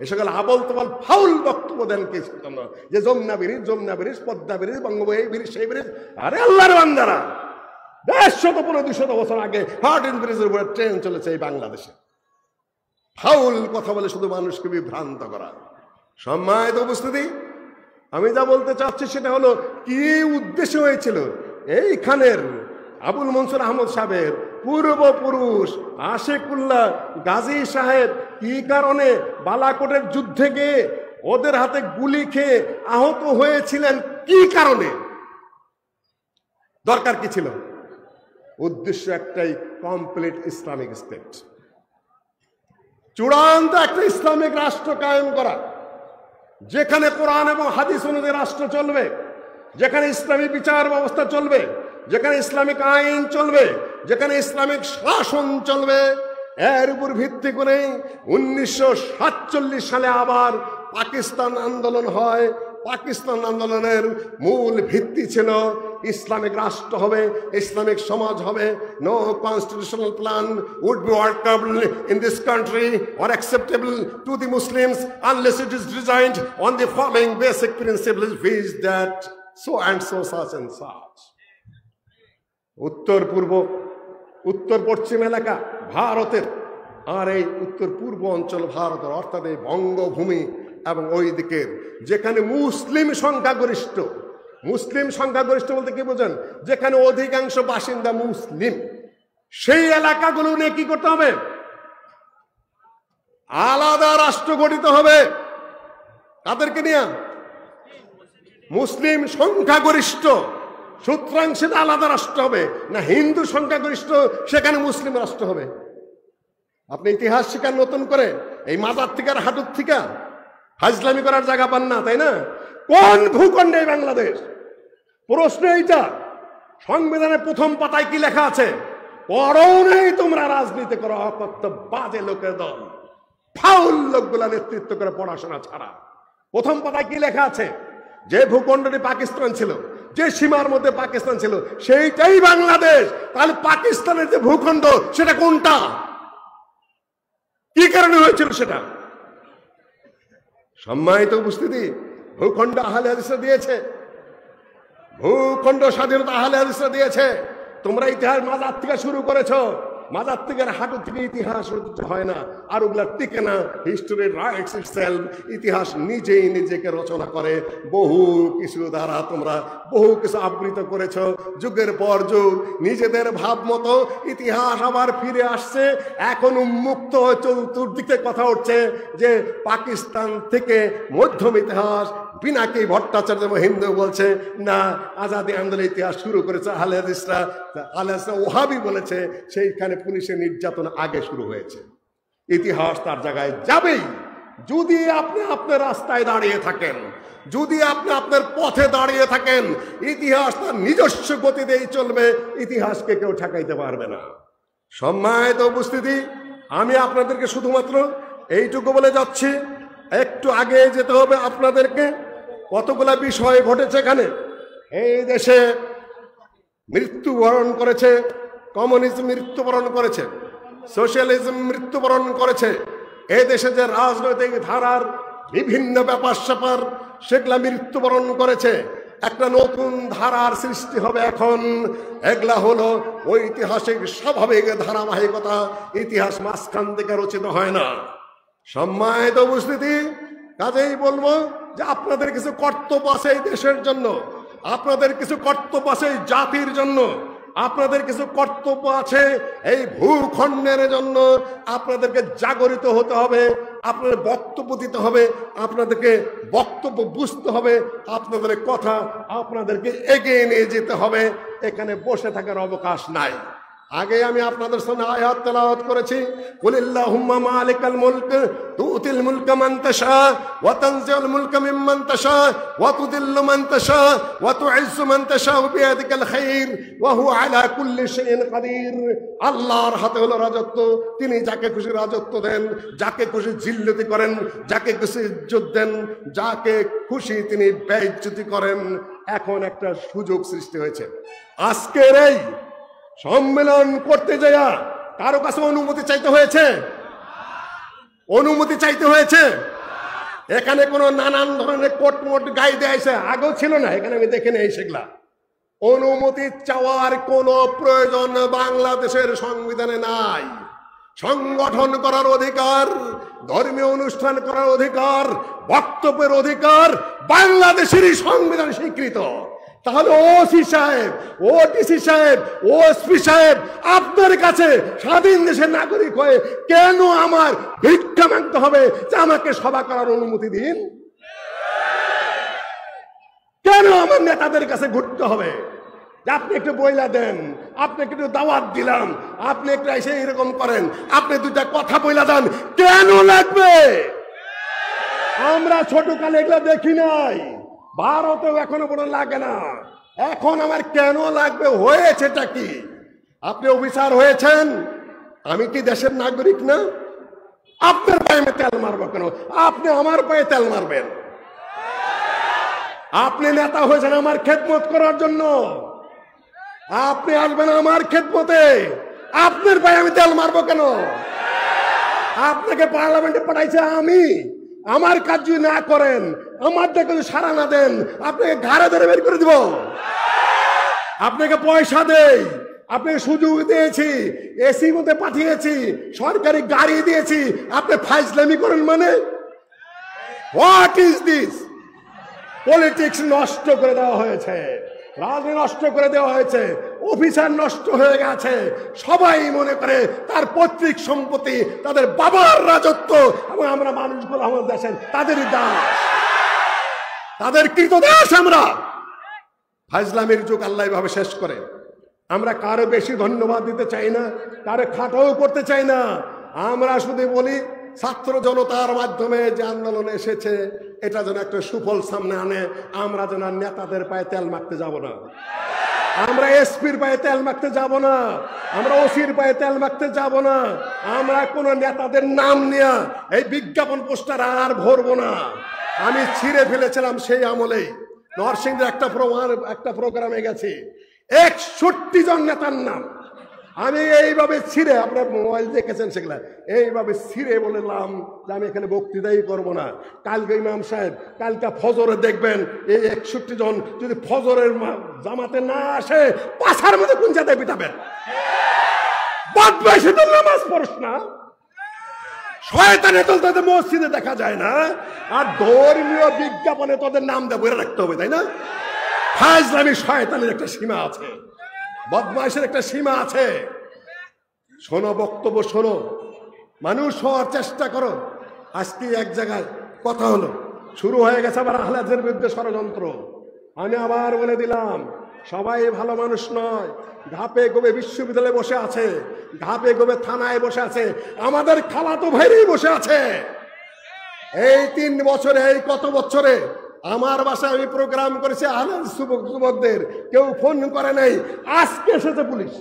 এ সকল আবল তবল ফাউল বক্তব্য দেন কিছু জন্য, যে যমুনা ব্রিজ, পদ্মা ব্রিজ, বঙ্গোপসাগর ব্রিজ, সেই ব্রিজ। আরে আল্লাহর বান্দারা, 150-200 বছর আগে হর্ডিঞ্জ ব্রিজের উপরে ট্রেন চলেছে এই বাংলাদেশে। ফাউল কথা বলে শুধু মানুষকে বিভ্রান্ত করা। সম্মানিত উপস্থিতি, আমি যা বলতে চাচ্ছি সেটা হলো, কি উদ্দেশ্য হয়েছিল এইখানের আবুল মনসুর আহমদ সাহেবের পূর্বপুরুষ আশিকুল্লাহ গাজী সাহেব কি কারণে বালাকোটের যুদ্ধে গিয়ে ওদের হাতে গুলি খেয়ে আহত হয়েছিলেন? কি কারণে? দরকার কি ছিল? উদ্দেশ্য একটাই, কমপ্লিট ইসলামিক স্টেট, চূড়ান্ত একটা ইসলামিক রাষ্ট্র কায়েম করা, যেখানে কোরআন এবং হাদিস অনুযায়ী রাষ্ট্র চলবে, যেখানে ইসলামী বিচার ব্যবস্থা চলবে, যেখানে ইসলামিক আইন চলবে, যেখানে ইসলামিক শাসন চলবে। এর উপর ভিত্তি করে 1947 সালে আবার পাকিস্তান আন্দোলন হয়। পাকিস্তান আন্দোলনের মূল ভিত্তি ছিল ইসলামিক রাষ্ট্র হবে, ইসলামিক সমাজ হবে। No constitutional plan would be workable in this country or acceptable to the Muslims unless it is designed on the following basic principles, which that so and so, such and such. উত্তর পশ্চিম এলাকা ভারতের, আর এই উত্তর পূর্ব অঞ্চল ভারতের, অর্থাৎ এই বঙ্গভূমি এবং ওই দিকের যেখানে মুসলিম সংখ্যাগরিষ্ঠ। মুসলিম সংখ্যাগরিষ্ঠ বলতে কি বোঝেন? যেখানে অধিকাংশ বাসিন্দা মুসলিম, সেই এলাকাগুলো নিয়ে কি করতে হবে? আলাদা রাষ্ট্র গঠিত হবে। তাদেরকে নিয়ে মুসলিম সংখ্যাগরিষ্ঠ, সুতরাং সেটা আলাদা রাষ্ট্র হবে। না হিন্দু সংখ্যাগরিষ্ঠ, সেখানে মুসলিম রাষ্ট্র হবে। আপনি ইতিহাস শিকার নতুন করে এই মাজার থেকে আর হাঁটুর থেকে হাজলামি করার জায়গা পান না, তাই না? কোন ভূখণ্ডে বাংলাদেশ? প্রশ্ন এইটা। সংবিধানের প্রথম পাতায় কি লেখা আছে? পড়ো নেই তোমরা, রাজনীতি করো, অকথ্য বাজে লোকের দল, ফাউল লোকগুলা নেতৃত্ব করে পড়াশোনা ছাড়া। প্রথম পাতায় কি লেখা আছে? যে ভূখণ্ডটি পাকিস্তান ছিল, যে সীমার মধ্যে পাকিস্তান ছিল, সেইটাই বাংলাদেশ। তাহলে পাকিস্তানের যে ভূখণ্ড, সেটা কোনটা? কি কারণে হয়েছিল সেটা? সম্মানিত উপস্থিতি, ভূখণ্ড আহলে হাদিসরা দিয়েছে, ভূখণ্ড স্বাধীনতা আহলে হাদিসরা দিয়েছে। তোমরা ইতিহাস মাজার থেকে শুরু করেছো, মাজার থেকে হাঁটু থেকে ইতিহাস হয় না, আর ওগুলা টিকে না। হিস্টোরি রাইটস ইটসেলফ, ইতিহাস নিজেই নিজেকে রচনা করে। বহু কিছু দ্বারা তোমরা বহু কিছু আবৃত করেছ, যুগের পর যুগ নিজেদের ভাব মতো ইতিহাস আবার ফিরে আসছে। এখন উন্মুক্ত চতুর্দিকে কথা উঠছে যে পাকিস্তান থেকে মধ্যম ইতিহাস। পিনাকি ভট্টাচার্য হিন্দু বলছে না, আজাদি আন্দোলনের ইতিহাস শুরু করেছে আহলে হাদিসরা। আহলে হাদিসরা ওহাবি বলেছে সেইখানে পুলিশের নির্যাতন আগে শুরু হয়েছে। ইতিহাস তার জায়গায় যাবেই যদি আপনি আপনার রাস্তায় দাঁড়িয়ে থাকেন, যদি আপনি আপনার পথে দাঁড়িয়ে থাকেন। ইতিহাস তার নিজস্ব গতিতেই চলবে, ইতিহাসকে কেউ ঠেকাইতে পারবে না। সম্মানিত উপস্থিতি, আমি আপনাদেরকে শুধুমাত্র এইটুকু বলে যাচ্ছি, একটু আগে যেতে হবে আপনাদেরকে। কতগুলা বিষয় ঘটেছে এখানে। এই দেশে মৃত্যুবরণ করেছে, কমিউনিজম মৃত্যুবরণ করেছে, সোশ্যালিজম মৃত্যুবরণ করেছে। এই দেশে যে রাজনৈতিক ধারার বিভিন্ন ব্যাপার স্যাপার, সেগুলা মৃত্যুবরণ করেছে। একটা নতুন ধারার সৃষ্টি হবে। এখন এগুলা হলো ঐতিহাসিক স্বাভাবিক ধারাবাহিকতা, ইতিহাস মাঝখান থেকে রচিত হয় না। সম্মানিত উপস্থিতি, কাজেই বলবো যে আপনাদের কিছু কর্তব্য আছে এই দেশের জন্য, আপনাদের কিছু কর্তব্য আছে এই জাতির জন্য, আপনাদের কিছু কর্তব্য আছে এই ভূখণ্ডের জন্য। আপনাদেরকে জাগরিত হতে হবে, আপনাদের বক্তব্য দিতে হবে, আপনাদেরকে বক্তব্য বুঝতে হবে, আপনাদের কথা আপনাদেরকে এগিয়ে নিয়ে যেতে হবে। এখানে বসে থাকার অবকাশ নাই। আগে আমি আপনাদের সামনে আয়াত তেলাওয়াত করেছি, কুলিল্লাহুম্মা মালিকাল মুলক তুতিল মুলকা মান তাশা ওয়া তানজিউল মুলকা মিম্মান তাশা ওয়া তুদিল্লু মান তাশা ওয়া তুইজ্জু মান তাশা বিয়াদিকাল খায়র ওয়া হুয়া আলা কুল্লি শাইইন কাদির। আল্লাহর হাতে হলো রাজত্ব, তিনি যাকে খুশি রাজত্ব দেন, যাকে খুশি জিল্লতি করেন, যাকে খুশি ইজ্জত দেন, যাকে খুশি তিনি বেইজ্জতি করেন। এখন একটা সুযোগ সৃষ্টি হয়েছে। আজকের এই সম্মেলন করতে যাইয়া কারো কাছে অনুমতি চাইতে হয়েছে? অনুমতি চাইতে হয়েছে? এখানে কোনো নানান ধরনের কোটমোট গাই দেয়াইছে, আগেও ছিল না, এখানে আমি দেখে নেই সেগুলা। অনুমতি চাওয়ার কোনো প্রয়োজন বাংলাদেশের সংবিধানে নাই। সংগঠন করার অধিকার, ধর্মীয় অনুষ্ঠান করার অধিকার, বক্তব্যের অধিকার বাংলাদেশেরই সংবিধান স্বীকৃত। তাহলে ওসি সাহেব, ওডিসি সাহেব, ওএসপি সাহেব আপনার কাছে স্বাধীন দেশের নাগরিক হয়ে কেন আমার ভিক্ষা মাগতে হবে যে আমাকে সভা করার অনুমতি দিন? কেন আমার নেতাদের কাছে ঘুরতে হবে যে আপনি একটু বইলা দেন, আপনাকে একটু দাওয়াত দিলাম, আপনি একটু এসে এরকম করেন, আপনি দুটা কথা বইলা দেন? কেন লাগবে? আমরা ছোটকালে এগুলো দেখি নাই, ভারতেও এখনো বড় লাগে না। এখন আমার কেন লাগবে? হয়েছেটা কি? আপনি অফিসার হয়েছেন, আমি কি দেশের নাগরিক না? আপনার পায়ে আমি তেল মারবো কেন? আপনি আমার পায়ে তেল মারবেন? আপনি নেতা হয়েছেন আমার খেদমত করার জন্য, আপনি আসবেন আমার খেদমতে, আপনার পায়ে আমি তেল মারবো কেন? আপনাকে পার্লামেন্টে পাঠাইছে আমি, আমার কাজ যদি না করেন, আমার দেখে যদি সাড়া না দেন, আপনাকে ঘাড়ে ধরে বের করে দিব। আপনাকে পয়সা দেই, আপনাকে সুযোগ দিয়েছি, এসি মধ্যে পাঠিয়েছি, সরকারি গাড়ি দিয়েছি, আপনি ফাইজলামি করেন মানে? What is this? পলিটিক্স নষ্ট করে দেওয়া হয়েছে, রাজনীতি নষ্ট করে দেওয়া হয়েছে, অফিসার নষ্ট হয়ে গেছে। সবাই মনে করে তার পৈতৃক সম্পত্তি, তাদের বাবার রাজত্ব, এবং আমরা মানুষগুলো আমাদের দেশের তাদেরই দাস, তাদের কৃতদাস আমরা। ফাইজলামের যুগ আল্লাহ ভাবে শেষ করে। আমরা কারো বেশি ধন্যবাদ দিতে চাই না, কারো খাটাও করতে চাই না। আমরা শুধু বলি ছাত্র জনতার মাধ্যমে যে আন্দোলন এসেছে, এটা যেন একটা সুফল সামনে আনে। আমরা যেন নেতাদের পায়ে তেল মাখতে যাব না, আমরা এসপির পায়ে তেল মাখতে যাব না, আমরা ওসির পায়ে তেল মাখতে যাব না, আমরা কোন নেতাদের নাম নিয়ে এই বিজ্ঞাপন পোস্টার আর ভরবো না। আমি ছিঁড়ে ফেলেছিলাম সেই আমলেই, নরসিংদীর একটা প্রোগ্রামে গেছি, 61 জন নেতার নাম আমি এইভাবে ছিঁড়ে, আপনার মোবাইল দেখেছেন সেগুলা, এইভাবে ছিঁড়ে বললাম যে আমি এখানে বক্তৃতাই করবো না। কালকে ইমাম সাহেব, কালকে ফজরে দেখবেন এই 61 জন যদি ফজরের জামাতে না আসে, পাছার মধ্যে কোন জায়গায় পিটাবেন? বদমাইশি তো নামাজ পড়স না, শয়তানে তো তাদের মসজিদে দেখা যায় না, আর ধর্মীয় বিজ্ঞাপনে তোদের নাম দেবো রাখতে হবে, তাই না? ফাজলামি শয়তানের একটা সীমা আছে, বদমাইশের একটা সীমা আছে। শোনো, বক্তব্য শোনো, মানুষ হওয়ার চেষ্টা করো। আজকে এক জায়গায় কথা হলো, শুরু হয়ে গেছে আবার আহলে হাদিসের বিরুদ্ধে ষড়যন্ত্র। আমি আবার বলে দিলাম, সবাই ভালো মানুষ নয়। ঘাপে গোবে বিশ্ববিদ্যালয়ে বসে আছে, ঘাপে গোবে থানায় বসে আছে, আমাদের খালাতো ভাইরাই বসে আছে। এই 3 বছরে, এই কত বছরে আমার বাসায় আমি প্রোগ্রাম করেছি, আহলে হাদিস যুবকদের কেউ ফোন করে নাই, আজকে এসেছে পুলিশ।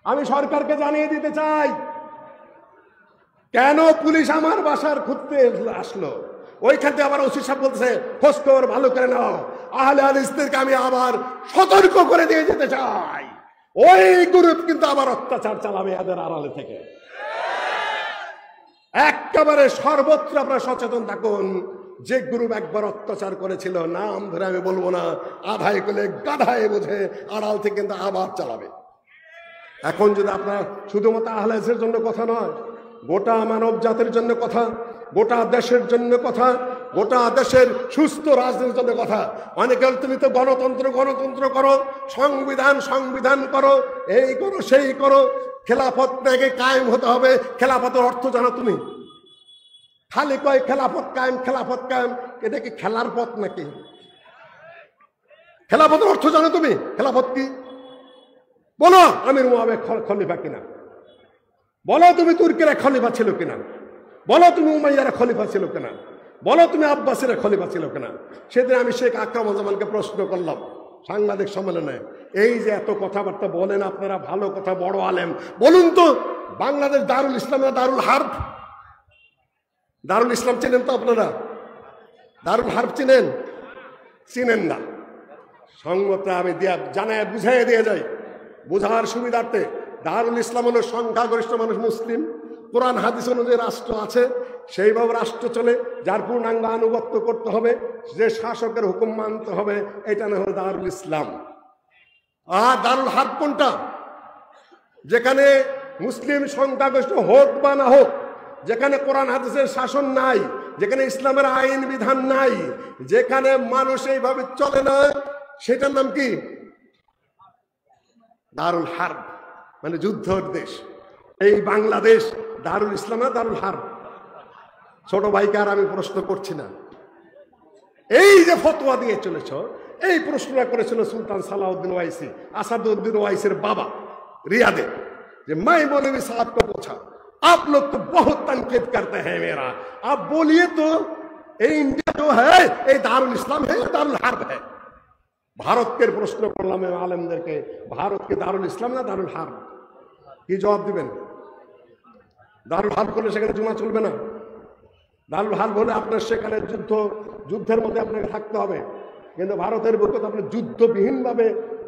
আমি সরকারকে জানিয়ে দিতে চাই, কেন পুলিশ আমার বাসার খুঁজতে আসলো? ওইখান থেকে আবার ওসি সাহেব বলতেছে খোঁজ খবর ভালো করে নাও। আহলে হাদিসদেরকে আমি আবার সতর্ক করে দিয়ে যেতে চাই, ওই গ্রুপ কিন্তু আবার অত্যাচার চালাবে এদের আড়ালে থেকে। একেবারে সর্বত্র আপনারা সচেতন থাকুন। যে গ্রুপ একবার অত্যাচার করেছিল, নাম ধরে আমি বলবো না, আধায় কোলে গাধায় বোঝে, আড়াল থেকে কিন্তু আবার চালাবে। এখন যদি আপনার শুধুমাত্র আহলে হাদিসের জন্য কথা নয়, গোটা মানব জাতির জন্য কথা, গোটা দেশের জন্য কথা, গোটা দেশের সুস্থ রাজনীতির জন্য কথা। অনেকে তুমি তো গণতন্ত্র গণতন্ত্র করো, সংবিধান সংবিধান করো, এই করো সেই করো, খেলাফত নাকি কায়েম হতে হবে। খেলাফতের অর্থ জানো তুমি? খালি কয় খেলাফত কায়েম খেলাফত কায়েম, এটা কি খেলার পথ নাকি? খেলাফতের অর্থ জানো তুমি? খেলাফত কি বলো? আমির মুআবিয়া খলিফা কিনা? বলো তুমি তুর্কিরা খলিফা ছিল কিনা? বলো তুমি উমাইয়ারা খলিফা ছিল কিনা? বলো তুমি আব্বাসীরা খলিফা ছিল কিনা? সেদিন আমি শেখ আকরামুজ্জামানকে প্রশ্ন করলাম সাংবাদিক সম্মেলনে, এই যে এত কথাবার্তা বলেন আপনারা, ভালো কথা, বড় আলেম, বলুন তো বাংলাদেশ দারুল ইসলাম না দারুল হার্ব? দারুল ইসলাম চিনেন তো আপনারা? দারুল হার্ব চিনেন? চিনেন না। সঙ্গটা আমি জানায় বুঝাই দিয়ে যাই বোঝার সুবিধার্থে। দারুল ইসলাম হলো সংখ্যাগরিষ্ঠ মানুষ মুসলিম, কোরআন হাদিস অনুযায়ী রাষ্ট্র আছে, সেইভাবে রাষ্ট্র চলে, যার পূর্ণাঙ্গ আনুগত্য করতে হবে, যে শাসকের হুকুম মানতে হবে, এটা না হলো দারুল ইসলাম। আর দারুল হার্ব কোনটা? যেখানে মুসলিম সংখ্যাগরিষ্ঠ হোক বা না হোক, যেখানে কোরআন হাদিসের শাসন নাই, যেখানে ইসলামের আইন বিধান নাই, যেখানে মানুষ এইভাবে চলে না, সেটার নাম কি? দারুল হার্ব, মানে যুদ্ধের দেশ। এই বাংলাদেশ দারুল ইসলাম না দারুল হার্ব? ছোট ভাইকে আর আমি প্রশ্ন করছি না। এই যে ফতোয়া দিয়ে চলেছ, এই প্রশ্নটা করেছিল সুলতান সালাউদ্দিন ওয়াইসি, আসাদুদ্দিন ওয়াইসির বাবা, रियादे, मैं मौलवी साहब को पूछा आप लोग तो बहुत तनकीद करते हैं मेरा, आप बोलिए तो ये इंडिया जो है ये दारुल इस्लाम है या दारुल हर्ब है? भारत के प्रश्न করলাম আলেমদেরকে, ভারত কি দারুল ইসলাম না দারুল হার্ব? কি জবাব দিবেন? দারুল হার্ব করলে সেখানে জুমা চলবে না। দারুল হার্ব হলে আপনার সেখানে যুদ্ধের মধ্যে আপনাকে থাকতে হবে, কিন্তু ভারতের বুকে আপনি যুদ্ধবিহীনভাবে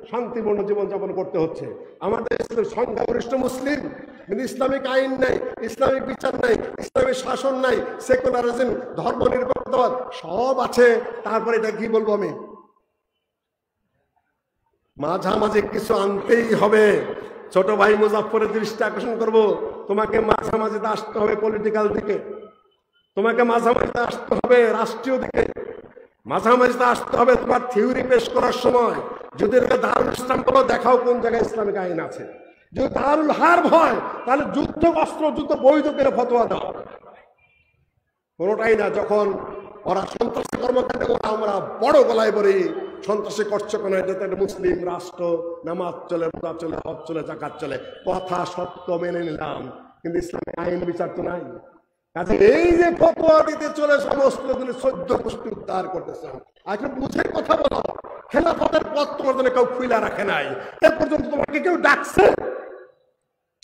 শান্তিপূর্ণ জীবনযাপন করতে হচ্ছে। আমাদের সংখ্যাগরিষ্ঠ মুসলিম, কিন্তু ইসলামিক আইন নাই, ইসলামিক বিচার নাই, ইসলামিক শাসন নাই, সেকুলারিজম, ধর্ম নিরপেক্ষতাবাদ সব আছে। তারপরে এটা কি বলবো আমি, মাঝামাঝি কিছু আনতেই হবে। ছোট ভাই মুজাফফরের দৃষ্টি আকর্ষণ করব, তোমাকে মাঝামাঝিতে আসতে হবে পলিটিক্যাল দিকে, তোমাকে মাঝামাঝিতে আসতে হবে রাষ্ট্রীয় দিকে, মাঝামাঝিতে আসতে হবে তোমার থিওরি পেশ করার সময়। যদি দারুল ইসলাম বলো, দেখাও কোন জায়গায় ইসলামিক আইন আছে। যদি দারুল হার্ব হয় তাহলে যুদ্ধ অস্ত্র যুদ্ধ বৈধ করে ফতোয়া দাও, কোনোটাই না। যখন ওরা সন্ত্রাসী কর্মকাণ্ড আমরা বড় গলায় বলি, সন্ত্রাসী করছে কেন, এটা তো একটা মুসলিম রাষ্ট্র, নামাজ চলে, রোজা চলে, হজ চলে, জাকাত চলে, কথা সত্য মেনে নিলাম, কিন্তু ইসলামিক আইন বিচার তো নাই। কাজে এই যে ফতোয়া দিতে চলে সমস্ত দিনে 14 গোষ্ঠী উদ্ধার করতেছে, এখন বুঝে কথা বলো। খেলাফতের পথ তোমার জন্য কেউ খুলে রাখে নাই, এর পর্যন্ত তোমাকে কেউ ডাকছে?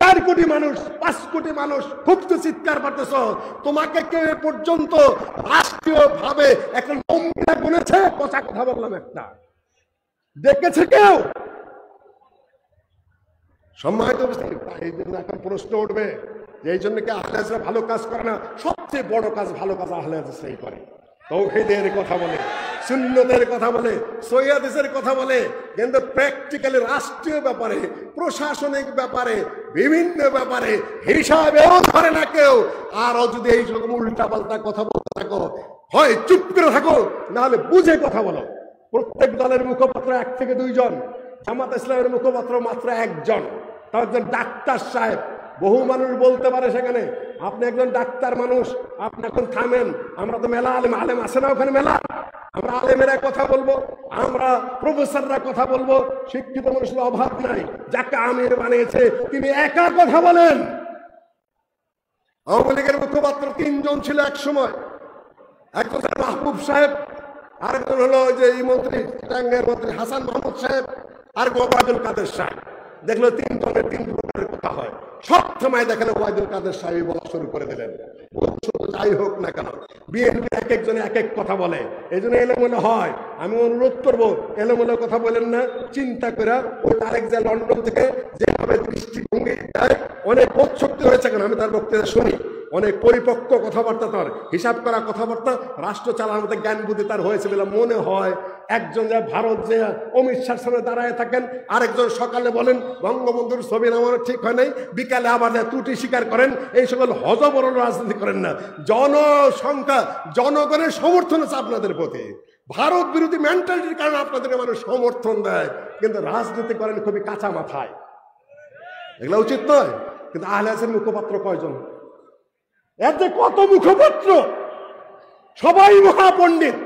4 কোটি মানুষ, 5 কোটি মানুষ খুব তো চিৎকার করতেছ, তোমাকে কেউ এ পর্যন্ত রাষ্ট্রীয় ভাবে একটা নম্বর গুনেছে? পচা কথা বললাম একটা, দেখেছে কেউ? সম্মানিত এই জন্য এখন প্রশ্ন উঠবে যে এই জন্য কি আহলে হাদিসরা ভালো কাজ করে না? সবচেয়ে বড় কাজ, ভালো কাজ আহলে হাদিসরাই করে। তাওহীদের কথা বলে, সুন্নতের কথা বলে, সহিহ হাদিসের কথা বলে, কিন্তু প্র্যাকটিক্যালি রাষ্ট্রীয় ব্যাপারে, প্রশাসনিক ব্যাপারে, বিভিন্ন ব্যাপারে হিসাবেও ধরে না কেউ। আরও যদি এই রকম উল্টা পাল্টা কথা বলতে থাকো, হয় চুপ করে থাকো, নাহলে বুঝে কথা বলো। প্রত্যেক দলের মুখপাত্র 1 থেকে 2 জন, জামাত ইসলামের মুখপাত্র মাত্র 1 জন, তাও একজন ডাক্তার সাহেব। বহু মানুষ বলতে পারে সেখানে, আপনি একজন ডাক্তার মানুষ, আপনি এখন থামেন, আমরা তো মেলা আলেম, আলেম আছে না ওখানে মেলা, আমরা আলেমেরা কথা বলবো, আমরা প্রফেসররা কথা বলবো, শিক্ষিত মানুষের অভাব নাই। যাকে আমির বানিয়েছে তিনি একা কথা বলেন। আওয়ামী লীগের মুখপাত্র 3 জন ছিল এক সময়, একজন মাহবুব সাহেব, আরেকজন হলো যে এই মন্ত্রী, টাঙ্গের মন্ত্রী হাসান মাহমুদ সাহেব, আর ওবায়দুল কাদের সাহেব। দেখলো 3 জনের 3 প্রকারের কথা হয়, সব সময় দেখেন ওবায়দুল কাদের সাহেব বলা শুরু করে দিলেন। যাই হোক না কেন, বিএনপি এক একজনে এক এক কথা বলে, এই জন্য এলোমেলো হয়। আমি অনুরোধ করবো, এলোমেলো কথা বলেন না, চিন্তা করে ওই তারেক যে লন্ডন থেকে যেভাবে দৃষ্টিভঙ্গি দেয়, অনেক বোধ শক্তি হয়েছে কেন, আমি তার বক্তৃতা শুনি, অনেক পরিপক্ক কথাবার্তা, তার হিসাব করা কথাবার্তা, রাষ্ট্র চালানোর মধ্যে জ্ঞান বুদ্ধি তার হয়েছে বলে মনে হয়। একজন যে ভারত যে অমিত শাহর সামনে দাঁড়ায় থাকেন, আরেকজন সকালে বলেন বঙ্গবন্ধুর ছবি নামানো ঠিক হয় নাই, বিকালে আবার ত্রুটি স্বীকার করেন। এই সকল হজবরল রাজনীতি করেন না। জনসংখ্যা, জনগণের সমর্থন আছে আপনাদের প্রতি। ভারত বিরোধী মেন্টালিটির কারণে আপনাদের মানুষ সমর্থন দেয়, কিন্তু রাজনীতি করেন খুবই কাঁচা মাথায়। এগুলো উচিত নয়। কিন্তু আহলে হাদিসের মুখপাত্র কয়জন? এর যে কত মুখপাত্র, সবাই মহাপণ্ডিত,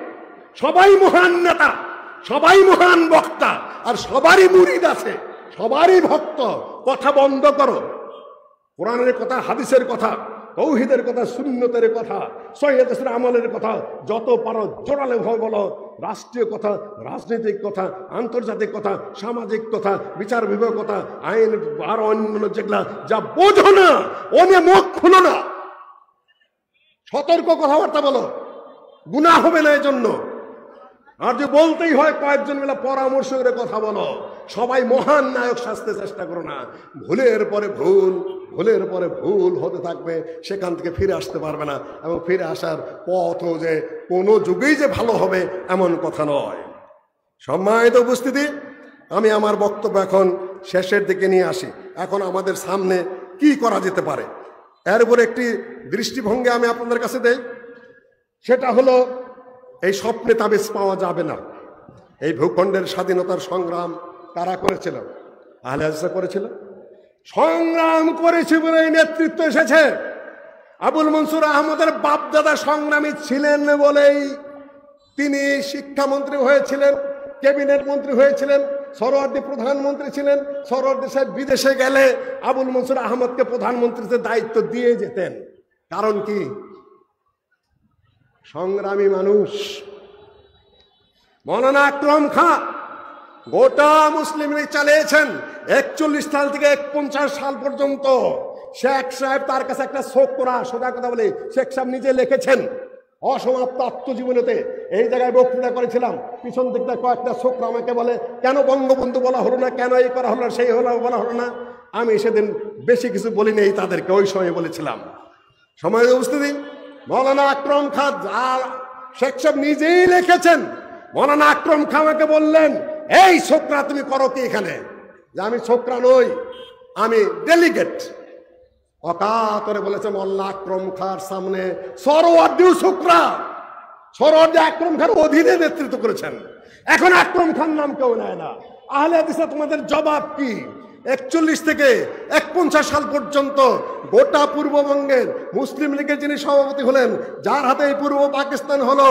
সবাই মহান নেতা, সবাই মহান বক্তা, আর সবারই মুরিদ আছে, সবারই ভক্ত। কথা বন্ধ করো। কোরআনের কথা, হাদিসের কথা, তৌহিদের কথা, সুন্নতের কথা, সহিহ আমলের কথা যত পারো জোরালো ভাবে বলো। রাষ্ট্রীয় কথা, রাজনৈতিক কথা, আন্তর্জাতিক কথা, সামাজিক কথা, বিচার বিভাগ কথা, আইন আর অন্যান্য যেগুলা যা বোঝো না, ওনে মুখ খুলো না। সতর্ক কথাবার্তা বলো, গুনাহ হবে না এজন্য। আর যে বলতেই হয় কয়েকজন মিলে পরামর্শ করে কথা বলো। সবাই মহান নায়ক সাজতে চেষ্টা করো না। ভুলের পরে ভুল, ভুলের পরে ভুল হতে থাকবে, সেখান থেকে ফিরে আসতে পারবে না। এবং ফিরে আসার পথও যে কোনো যুগেই যে ভালো হবে এমন কথা নয়। সম্মানিত উপস্থিতি, আমি আমার বক্তব্য এখন শেষের দিকে নিয়ে আসি। এখন আমাদের সামনে কি করা যেতে পারে এর উপর একটি দৃষ্টিভঙ্গি আমি আপনাদের কাছে দেই। সেটা হলো, এই স্বপ্নে তাবিজ পাওয়া যাবে না। এই ভূখণ্ডের স্বাধীনতার সংগ্রাম কারা করেছিল? আহলে হাদিসরা করেছিল। সংগ্রাম করেছে বলে নেতৃত্ব এসেছে। আবুল মনসুর আহমদের বাপদাদা সংগ্রামী ছিলেন বলেই তিনি শিক্ষামন্ত্রী হয়েছিলেন, ক্যাবিনেট মন্ত্রী হয়েছিলেন, সরওয়ার্দী প্রধানমন্ত্রী ছিলেন। সরওয়ার্দী সাহেব বিদেশে গেলে আবুল মনসুর আহমদকে প্রধানমন্ত্রীর দায়িত্ব দিয়ে যেতেন। কারণ কি? সংগ্রামী মানুষ। মৌলানা আকরম খাঁ গোটা মুসলিম লীগ চালিয়েছেন 41 সাল থেকে 49 সাল পর্যন্ত। শেখ সাহেব তার কাছে একটা ছোকরা, সোজা কথা বলে শেখ সাহেব নিজে লিখেছেন অসমাপ্ত আত্মজীবনীতে। এই জায়গায় বক্তৃতা করেছিলাম, পিছন দিক থেকে কয়েকটা ছোকরা আমাকে বলে, কেন বঙ্গবন্ধু বলা হলো না, কেন এই করা হলো না, সেই হলো বলা হলো না। আমি সেদিন বেশি কিছু বলিনি, তাদেরকে ওই সময় বলেছিলাম। সময় উপস্থিতি, মৌলানা আকরম খাঁ আর শেখ সাহেব নিজেই লিখেছেন। মৌলানা আকরম খাঁ আমাকে বললেন, এই ছোকরা তুমি করো কি এখানে? যে আমি ছোকরা নই, আমি ডেলিগেট। অকাতরে বলেছে মোল্লা আকরম খাঁর সামনে সরওয়ার্দীও ছোকরা। সরওয়ার্দী আকরম খাঁর অধীনে নেতৃত্ব করেছেন। এখন আকরম খান নাম কেউ নেয় না। আহলে হাদিসরা তোমাদের জবাব কি? 41 থেকে 49 সাল পর্যন্ত গোটা পূর্ববঙ্গের মুসলিম লীগের যিনি সভাপতি হলেন, যার হাতে এই পূর্ব পাকিস্তান হলো,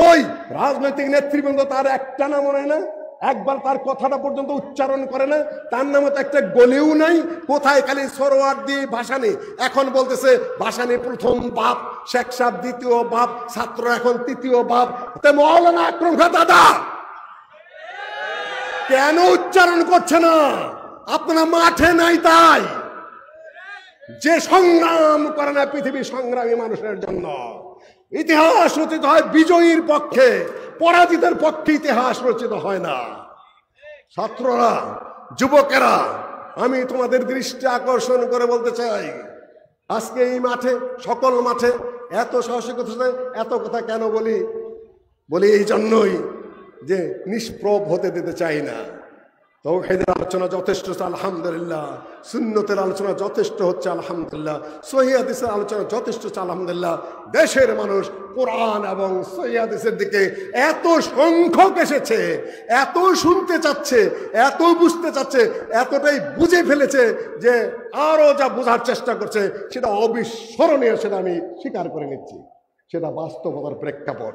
ওই রাজনৈতিক নেতৃবৃন্দ তার একটা নাম নেয় না, একবার তার কথাটা পর্যন্ত উচ্চারণ করে না। তার নামে তো একটা গলিও নাই। কোথায় খালি সরওয়ার্দী, ভাসানী। এখন বলতেছে ভাসানী প্রথম বাপ, শেখ সাহেব দ্বিতীয় বাপ, ছাত্র এখন তৃতীয় বাপ। মৌলানা আকরম খাঁ দাদা কেন উচ্চারণ করছে না? আপনারা মাঠে নাই তাই। যে সংগ্রাম করে না পৃথিবীর সংগ্রামী মানুষের জন্য। ইতিহাস রচিত হয় বিজয়ীর পক্ষে, পরাজিতের পক্ষে ইতিহাস রচিত হয় না। ছাত্ররা, যুবকেরা, আমি তোমাদের দৃষ্টি আকর্ষণ করে বলতে চাই, আজকে এই মাঠে, সকল মাঠে এত সাহসিকতা, এত কথা কেন বলি? বলি এই জন্যই যে নিষ্প্রভ হতে দিতে চাই না। তাওহীদের আলোচনা যথেষ্ট হচ্ছে আলহামদুলিল্লাহ, সুন্নতের আলোচনা যথেষ্ট হচ্ছে আলহামদুলিল্লাহ, সহিহ হাদিসের আলোচনা যথেষ্ট হচ্ছে আলহামদুলিল্লাহ। দেশের মানুষ কোরআন এবং সহিহ হাদিসের দিকে এত সংখ্যক এসেছে, এত শুনতে চাচ্ছে, এত বুঝতে চাচ্ছে, এতটাই বুঝে ফেলেছে যে আরো যা বোঝার চেষ্টা করছে সেটা অবিস্মরণীয়। সেটা আমি স্বীকার করে নিচ্ছি, সেটা বাস্তবতার প্রেক্ষাপট।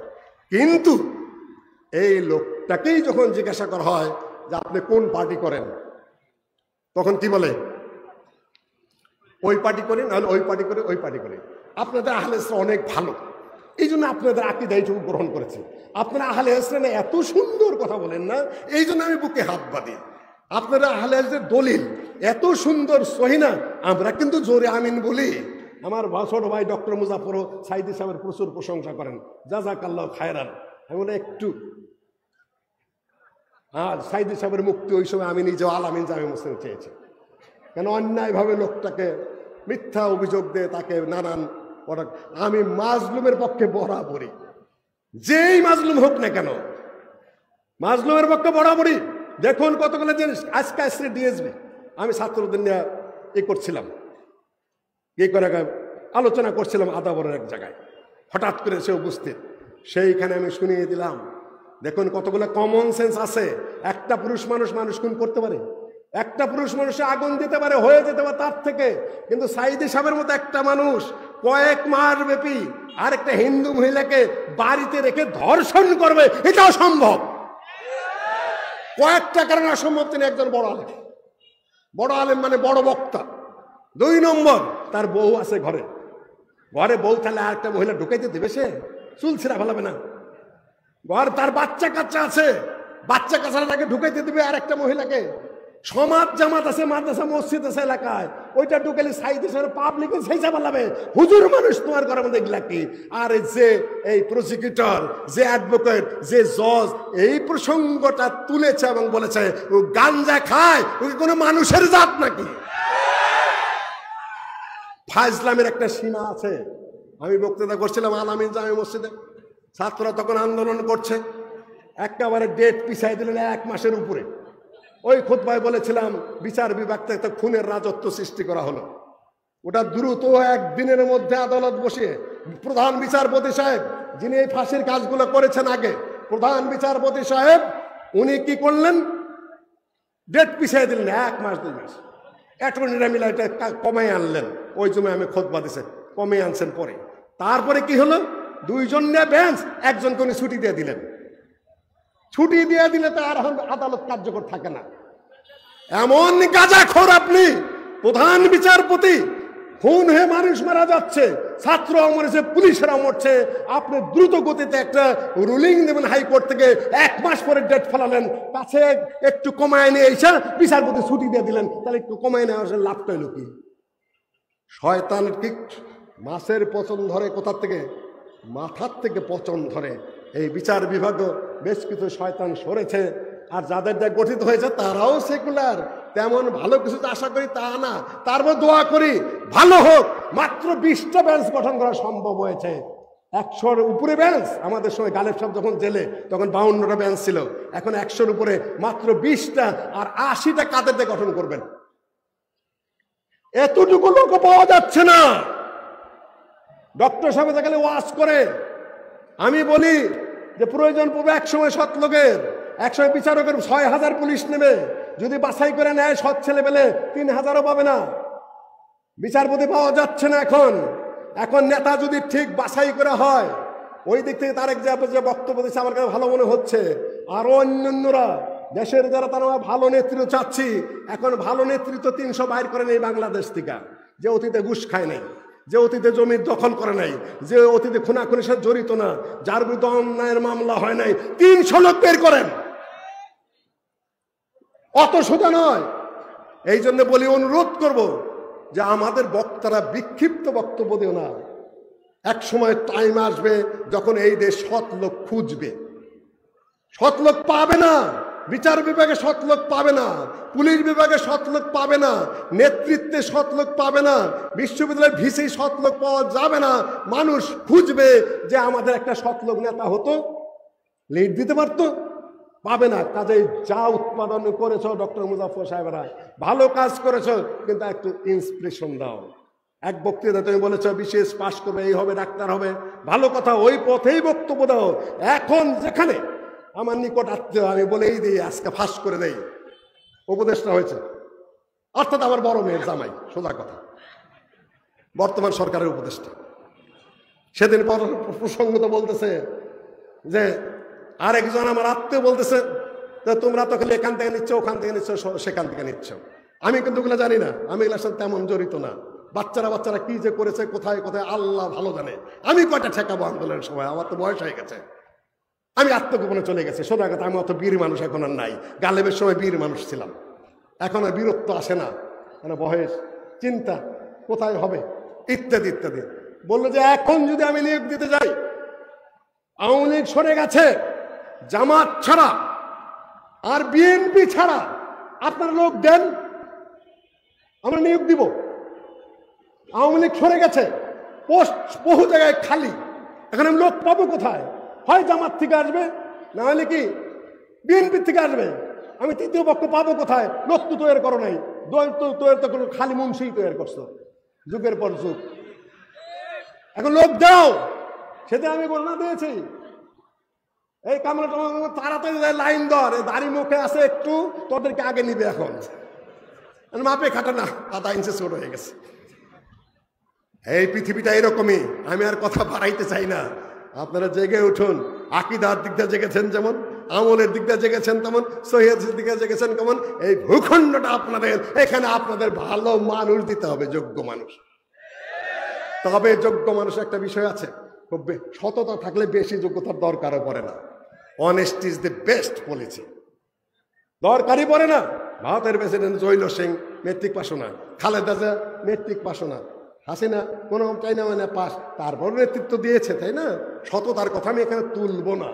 কিন্তু এই লোকটাকেই যখন জিজ্ঞাসা করা হয় যে আপনি কোন পার্টি করেন, তখন কি বলে? ওই পার্টি করি, নাহলে ওই পার্টি করে, ওই পার্টি করে। আপনাদের আহলে হাদিসরা অনেক ভালো, এই জন্য আপনাদের আকীদা এইটুকু গ্রহণ করেছি। আপনারা আহলে হাদিসরা এত সুন্দর কথা বলেন না, এই জন্য আমি বুকে হাত বাঁধি। আপনারা আহলে হাদিসের দলিল এত সুন্দর, সহি না, আমরা কিন্তু জোরে আমিন বলি। আমার ছোট ভাই ডক্টর মুজাফর সাইদি সাহেবের প্রচুর প্রশংসা করেন, জাযাকাল্লাহু খায়রান। আমি বলে একটু, আর সাইদি সাহেবের মুক্তি ওই সময় আমি নিজেও আলামিন জামে মসজিদে চেয়েছি। কেন অন্যায়ভাবে লোকটাকে মিথ্যা অভিযোগ দিয়ে তাকে নানান ওরা আমি মাজলুমের পক্ষে বরাবরই, যেই মাজলুম হোক না কেন মাজলুমের পক্ষে বরাবরই। দেখুন কতগুলো জিনিস আজকে আসলে ডিএসবি, আমি ছাত্রদের নিয়ে করছিলাম, আলোচনা করছিলাম আদাবরের এক জায়গায়, হঠাৎ করে সে উপস্থিত, সেইখানে আমি শুনিয়ে দিলাম দেখুন কতগুলো কমন সেন্স আছে। একটা পুরুষ মানুষ খুন করতে পারে, একটা পুরুষ মানুষে আগুন দিতে পারে, হয়ে যেতে পারে তার থেকে, কিন্তু সাইদি সাহেবের মতো একটা মানুষ কয়েক মাস ব্যাপী আর একটা হিন্দু মহিলাকে বাড়িতে রেখে ধর্ষণ করবে, এটাও সম্ভব। কয়েকটা কারণে অসম্ভব। তিনি একজন বড় আলেম, বড় আলেম মানে বড় বক্তা। 2 নম্বর, তার বউ আছে ঘরে, ঘরে বউ তাহলে আর একটা মহিলা ঢুকাইতে দেবে? সে চুল ছিঁড়া ফেলাবে না? ঘর তার বাচ্চা কাচ্চা আছে, বাচ্চা কাচ্চাটাকে ঢুকাইতে দিবে আর একটা মহিলাকে? সমাজ জামাত আছে, মাদ্রাসা মসজিদ আছে এলাকায়, ওইটা ঢুকালে সাইদে পাবলিকে সেইসা বলাবে হুজুর মানুষ তোমার ঘরের মধ্যে এগুলা কি? আর যে এই প্রসিকিউটর, যে অ্যাডভোকেট, যে জজ এই প্রসঙ্গটা তুলেছে এবং বলেছে ও গাঞ্জা খায়, ওকে কোনো মানুষের জাত নাকি? ফাজলামের একটা সীমা আছে। আমি বক্তৃতা করছিলাম আলামিন জামে মসজিদে, ছাত্ররা তখন আন্দোলন করছে, একেবারে ডেট পিছাই দিলেন 1 মাসের উপরে। ওই খুতবায় বলেছিলাম বিচার বিভাগ থেকে খুনের রাজত্ব সৃষ্টি করা হলো, ওটা দ্রুত 1 দিনের মধ্যে আদালত বসিয়ে প্রধান বিচারপতি সাহেব, যিনি এই ফাঁসির কাজগুলো করেছেন আগে, প্রধান বিচারপতি সাহেব উনি কি করলেন, ডেট পিছাই দিলেন 1 মাস 2 মাস। অ্যাটর্নিরা মিলে এটা কমাই আনলেন, ওই জন্য আমি খুতবা দিছে কমে আনছেন পরে। তারপরে কি হলো, 2 জন নিয়ে বেঞ্চ, একজনকে উনি ছুটি দিয়ে দিলেন। ছুটি দিয়ে দিলে তো আর আদালত কার্যকর থাকে না। এমন গাঁজাখোর আপনি, প্রধান বিচারপতি, খুন হয়ে মানুষ মারা যাচ্ছে, ছাত্ররাও মরেছে, পুলিশেরাও মরছে, আপনি দ্রুত গতিতে একটা রুলিং দেবেন হাইকোর্ট থেকে, 1 মাস পরে ডেট ফেলালেন, কাছে একটু কমায় নিয়ে এসে বিচারপতি ছুটি দিয়ে দিলেন, তাহলে একটু কমায় নেওয়া আসলে লাভ পেল কি? শয়তানের ঠিক মাছের পচন ধরে কোথার থেকে? মাথার থেকে পচন ধরে। এই বিচার বিভাগও বেশ কিছু শয়তান সরেছে, আর যাদের যা গঠিত হয়েছে তারাও সেকুলার, তেমন ভালো কিছু আশা করি তা না। তারপর দোয়া করি ভালো হোক। মাত্র 20টা বেঞ্চ গঠন করা সম্ভব হয়েছে, 100-র উপরে বেঞ্চ। আমাদের সময় গালেব সাহেব যখন জেলে তখন 52টা বেঞ্চ ছিল, এখন 100-র উপরে মাত্র 20টা, আর 80টা কাদের দিয়ে গঠন করবেন? এতটুকু লোক পাওয়া যাচ্ছে না। ডক্টর সাহেব গেলে ওয়াজ করে, আমি বলি যে প্রয়োজন পড়বে একসময় সৎ লোকের, একসময় বিচারকের 6000 পুলিশ নেবে, যদি বাছাই করে নেয় সৎ ছেলে পেলে 3000ও পাবে না। বিচারপতি পাওয়া যাচ্ছে না এখন। এখন নেতা যদি ঠিক বাছাই করা হয়, ওই দিক থেকে তারেক যে বক্তব্য দিচ্ছে আমার কাছে ভালো মনে হচ্ছে। আরো অন্যান্যরা দেশের যারা, তারা ভালো নেতৃত্ব চাচ্ছি। এখন ভালো নেতৃত্ব 300 বাইর করে নেই বাংলাদেশ থেকে, যে অতীতে ঘুষ খায় নাই, যে অতীতে জমির দখল করে নাই, যে অতীতে খুনাখুনির সাথে জড়িত না, যার বিরুদ্ধে অন্যায়ের মামলা হয় নাই, 300 লোক বের করেন। অত সোজা নয়। এই জন্য বলি, অনুরোধ করব যে আমাদের বক্তারা বিক্ষিপ্ত বক্তব্য দিও না। এক সময় টাইম আসবে যখন এই দেশ সৎ লোক খুঁজবে, সৎ লোক পাবে না। বিচার বিভাগে সৎ লোক পাবে না, পুলিশ বিভাগে সৎ লোক পাবে না, নেতৃত্বে সৎ লোক পাবে না, বিশ্ববিদ্যালয়ের ভিসি সৎ লোক পাওয়া যাবে না। মানুষ খুঁজবে যে আমাদের একটা সৎ লোক নেতা হতো, লিড দিতে পারতো, পাবে না। কাজেই যা উৎপাদন করেছ ডক্টর মুজাফফর সাহেবরা, ভালো কাজ করেছ, কিন্তু একটু ইন্সপিরেশন দাও। এক বক্তৃতা তুমি বলেছ বিশেষ পাশ করবে, এই হবে, ডাক্তার হবে, ভালো কথা, ওই পথেই বক্তব্য দাও। এখন যেখানে আমার নিকট আত্মীয়, আমি বলেই দিই, আজকে ফাঁস করে দেই, উপদেষ্টা হয়েছে, অর্থাৎ আমার বড় মেয়ের জামাই, সোজা কথা, বর্তমান সরকারের উপদেষ্টা। সেদিন প্রসঙ্গত বলতেছে যে আরেকজন আমার আত্মীয় বলতেছে, তোমরা তো খালি এখান থেকে নিচ্ছ, ওখান থেকে নিচ্ছ, সেখান থেকে নিচ্ছ। আমি কিন্তু এগুলো জানি না, আমি এগুলোর সাথে তেমন জড়িত না। বাচ্চারা কি যে করেছে, কোথায় কোথায় আল্লাহ ভালো জানে। আমি কয়টা ঠেকাবো আন্দোলনের সময়, আমার তো বয়স হয়ে গেছে, আমি আত্মগোপনে চলে গেছি। সোজা কথা, আমি অত বীর মানুষ এখন আর নাই। গালেবের সময় বীর মানুষ ছিলাম, এখন আর বীরত্ব আসে না, মানে বয়স, চিন্তা কোথায় হবে, ইত্যাদি ইত্যাদি। বললো যে এখন যদি আমি নিয়োগ দিতে যাই, আওয়ামী লীগ সরে গেছে, জামাত ছাড়া আর বিএনপি ছাড়া আপনার লোক দেন, আমরা নিয়োগ দিব। আওয়ামী লীগ সরে গেছে, পোস্ট বহু জায়গায় খালি। এখন আমি লোক পাবো কোথায়? হয় জামাত থেকে আসবে, না হলে কি বিএনপি থেকে আসবে। আমি তৃতীয় পক্ষ পাবো কোথায়? লোক তো তৈরি করো নাই, তৈরি তো খালি মুন্সি তৈরি করছো যুগের পর যুগ। এখন লোক দাও, সেটা আমি ঘোষণা দিয়েছি। এই কামরা তাড়াতাড়ি লাইন ধর, দাড়ি মুখে আছে একটু, তোদেরকে আগে নিবে। এখন মাপে খাটে না, 1/2 ইঞ্চি ছোট হয়ে গেছে। এই পৃথিবীটা এরকমই। আমি আর কথা বাড়াইতে চাই না, আপনারা জেগে উঠুন। আকীদার দিক দিয়ে জেগেছেন যেমন, আমলের দিক দিয়ে জেগেছেন তেমন, সহিদের দিকে জেগেছেন কেমন। এই ভূখণ্ডটা আপনাদের, এখানে আপনাদের ভালো মানুষ দিতে হবে, যোগ্য মানুষ। তবে যোগ্য মানুষ একটা বিষয় আছে, খুব সততা থাকলে বেশি যোগ্যতার দরকারও পড়ে না। Honesty is the best policy. দরকারই পড়ে না। ভারতের president Zail Singh matric pass না, খালেদা জিয়া মেট্রিক পাস না, হাসিনা কোনো চাইনা মানে পাস, তারপর নেতৃত্ব দিয়েছে, তাই না? সততার কথা আমি এখানে তুলবো না,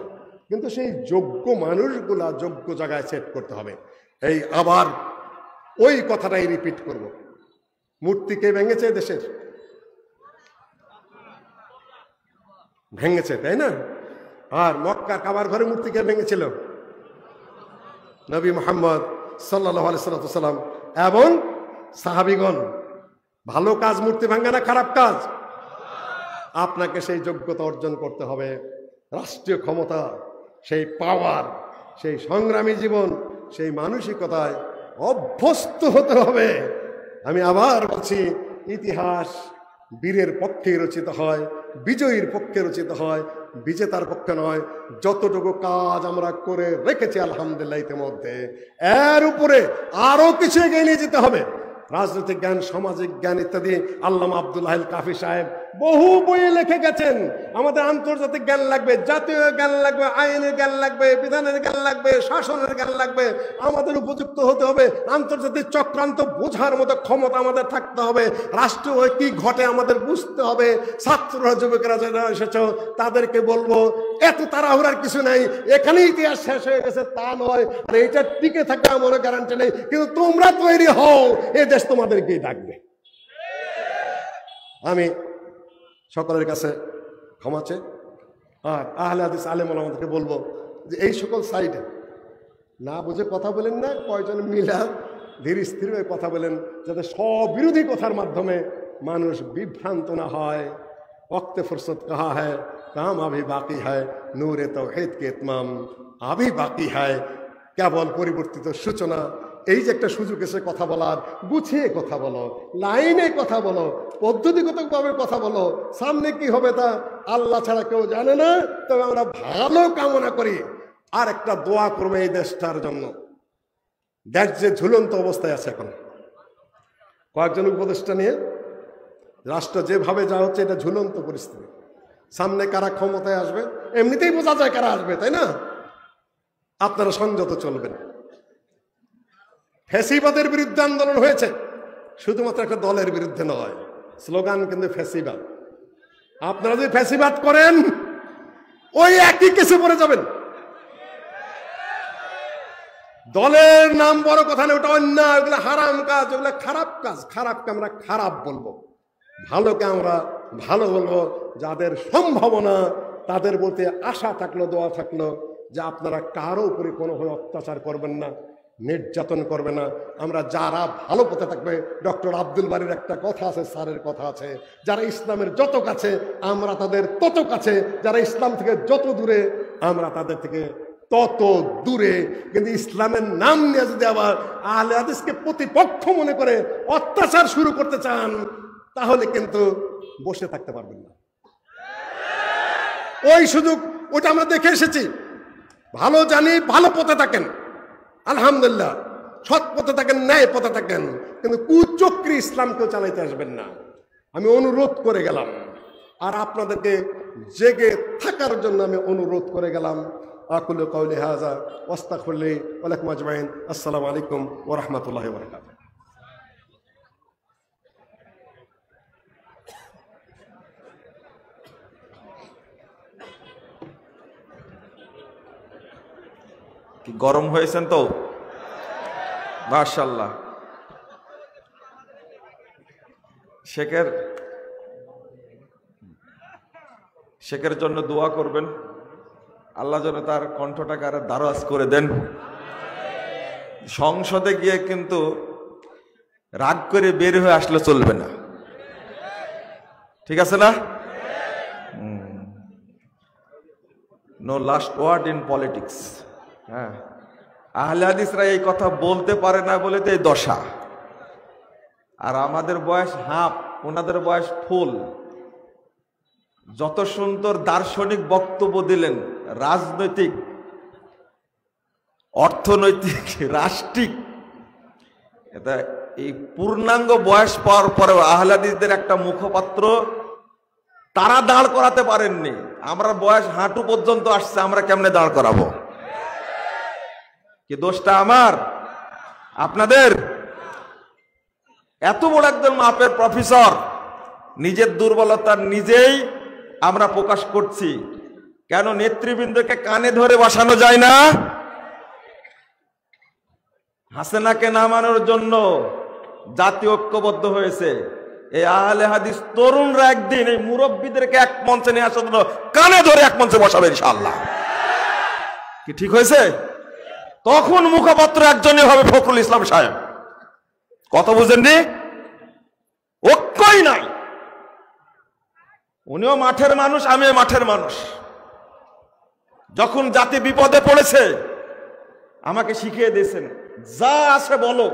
কিন্তু সেই যোগ্য মানুষগুলা যোগ্য জায়গায় সেট করতে হবে। এই আবার ওই কথাটাই রিপিট করব। মূর্তি কে ভেঙেছে দেশের? ভেঙেছে, তাই না? আর মক্কার কাবার ঘরে মূর্তি কে ভেঙেছিল? নবী মুহাম্মদ সাল্লাল্লাহু আলাইহি সাল্লাম এবং সাহাবীগণ। ভালো কাজ মূর্তি ভাঙা না খারাপ কাজ? আপনাকে সেই যোগ্যতা অর্জন করতে হবে, রাষ্ট্রীয় ক্ষমতা, সেই পাওয়ার, সেই সংগ্রামী জীবন, সেই মানসিকতায় অভ্যস্ত হতে হবে। আমি আবার বলছি, ইতিহাস বীরের পক্ষে রচিত হয়, বিজয়ীর পক্ষে রচিত হয়, বিজেতার পক্ষে নয়। যতটুকু কাজ আমরা করে রেখেছি আলহামদুলিল্লাহ, ইতিমধ্যে এর উপরে আরো কিছু এগিয়ে নিয়ে যেতে হবে। রাজনৈতিক জ্ঞান, সামাজিক জ্ঞান ইত্যাদি আল্লামা আব্দুল হাই কাফি সাহেব বহু বইয়ে লিখে গেছেন। আমাদের আন্তর্জাতিক জ্ঞান লাগবে, জাতীয় জ্ঞান লাগবে, আইনের জ্ঞান লাগবে, বিধানের জ্ঞান লাগবে, শাসনের জ্ঞান লাগবে। আমাদের উপযুক্ত হতে হবে, আন্তর্জাতিক চক্রান্ত বোঝার মতো ক্ষমতা আমাদের থাকতে হবে। রাষ্ট্র কি ঘটে আমাদের বুঝতে হবে। ছাত্ররা, যুবকেরা যারা এসেছ তাদেরকে বলবো, এত তাড়াহুড়ার কিছু নাই, এখানে ইতিহাস শেষ হয়ে গেছে তা নয়, আর এটা টিকে থাকা মনে গ্যারান্টি নেই, কিন্তু তোমরা তৈরি হও, এ দেশ তোমাদেরকেই ডাকবে। আমি সকলের কাছে ক্ষমা চাই, আর আহলে হাদিস আলেম ওলামাদেরকে বলবো যে এই সকল সাইডে না বুঝে কথা বলেন না, কয়জন মিলা ধীর স্থির হয়ে কথা বলেন, যাতে স্ববিরোধী কথার মাধ্যমে মানুষ বিভ্রান্ত না হয়। वक्त फुर्सत कहा है, काम अभी बाकी है, नूरे तौहीद के इतमाम अभी बाकी है। কেবল পরিবর্তিত সূচনা। এই যে একটা সুযোগ এসে কথা বলার, গুছিয়ে কথা বলো, লাইনে কথা বলো, পদ্ধতিগতভাবে কথা বলো। সামনে কি হবে তা আল্লাহ ছাড়া কেউ জানে না, তবে আমরা ভালো কামনা করি। আর একটা দোয়া করবে এই দেশটার জন্য। দেশ যে ঝুলন্ত অবস্থায় আছে, এখন কয়েকজন উপদেষ্টা নিয়ে রাষ্ট্র যেভাবে যা হচ্ছে, এটা ঝুলন্ত পরিস্থিতি। সামনে কারা ক্ষমতায় আসবে এমনিতেই বোঝা যায় কারা আসবে, তাই না? আপনারা সংযত চলবেন। ফ্যাসিবাদের বিরুদ্ধে আন্দোলন হয়েছে, শুধুমাত্র একটা দলের বিরুদ্ধে নয়, স্লোগান কিন্তু ফ্যাসিবাদ। আপনারা যদি ফ্যাসিবাদ করেন, ওই একই কেসে পড়ে যাবেন। দলের নাম বড় কথা না, ওটা অন্যায়, ওগুলো হারাম কাজ, ওগুলো খারাপ কাজ। খারাপকে আমরা খারাপ বলবো, ভালোকে আমরা ভালো বলবো। যাদের সম্ভাবনা, তাদের বলতে আশা থাকলো, দোয়া থাকলো যে আপনারা কারো উপরে কোনোভাবে অত্যাচার করবেন না, নির্যাতন করবে না। আমরা যারা ভালো পথে থাকবে, ডক্টর আব্দুল বারীর একটা কথা আছে, স্যারের কথা আছে, যারা ইসলামের যত কাছে আমরা তাদের তত কাছে, যারা ইসলাম থেকে যত দূরে আমরা তাদের থেকে তত দূরে। কিন্তু ইসলামের নাম নিয়ে যদি আবার আহলে হাদিসকে প্রতিপক্ষ মনে করে অত্যাচার শুরু করতে চান, তাহলে কিন্তু বসে থাকতে পারবেন না। ওই সুযোগ, ওটা আমরা দেখে এসেছি। ভালো জানি, ভালো পথে থাকেন, আলহামদুলিল্লাহ, সৎ পথে থাকেন, ন্যায় পথে থাকেন, কিন্তু কুচক্রী ইসলামকেও চালাইতে আসবেন না। আমি অনুরোধ করে গেলাম, আর আপনাদেরকে জেগে থাকার জন্য আমি অনুরোধ করে গেলাম। আকুলু কওলি হাযা ওয়াস্তাগফিরুল্লাহ ওয়া লাকুম আজমাইন। আসসালামু আলাইকুম ওয়া রাহমাতুল্লাহি ওয়া বারাকাতুহু। কি গরম হয়েছেন তো, মাশাআল্লাহ। শেখের শেখের জন্য দোয়া করবেন, আল্লাহ যেন তার কণ্ঠটাকে আরো দারাজ করে দেন। সংসদে গিয়ে কিন্তু রাগ করে বের হয়ে আসলে চলবে না, ঠিক আছে না? No last word in politics. হ্যাঁ, আহলে হাদিসরা এই কথা বলতে পারে না বলে তো এই দশা। আর আমাদের বয়স হাফ, ওনাদের বয়স ফুল। যত সুন্দর দার্শনিক বক্তব্য দিলেন, রাজনৈতিক, অর্থনৈতিক, রাষ্ট্রিক, এটা এই পূর্ণাঙ্গ বয়স পাওয়ার পরেও আহলে হাদিসদের একটা মুখপাত্র তারা দাঁড় করাতে পারেননি। আমরা বয়স হাঁটু পর্যন্ত আসছে, আমরা কেমনে দাঁড় করাবো? কি দোষটা আমার, আপনাদের? এত বড় একজন মাপের প্রফেসর, নিজের দুর্বলতা নিজেই আমরা প্রকাশ করছি। কেন নেতৃবৃন্দকে কানে ধরে বসানো যায় না? হাসিনাকে নামানোর জন্য জাতীয় ঐক্যবদ্ধ হয়েছে। এই আহলে হাদিস তরুণরা একদিন এই মুরব্বীদেরকে এক মঞ্চে নিয়ে আসার জন্য কানে ধরে এক মঞ্চে বসাবে ইনশাআল্লাহ। কি ঠিক হয়েছে? তখন মুখপাত্র একজনই হবে, ফখরুল ইসলাম সাহেব। কত বুঝেননি? ঐক্যই নাই। উনিও মাঠের মানুষ, আমিও মাঠের মানুষ। যখন জাতি বিপদে পড়েছে আমাকে শিখিয়ে দিয়েছেন, যা আছে বলো।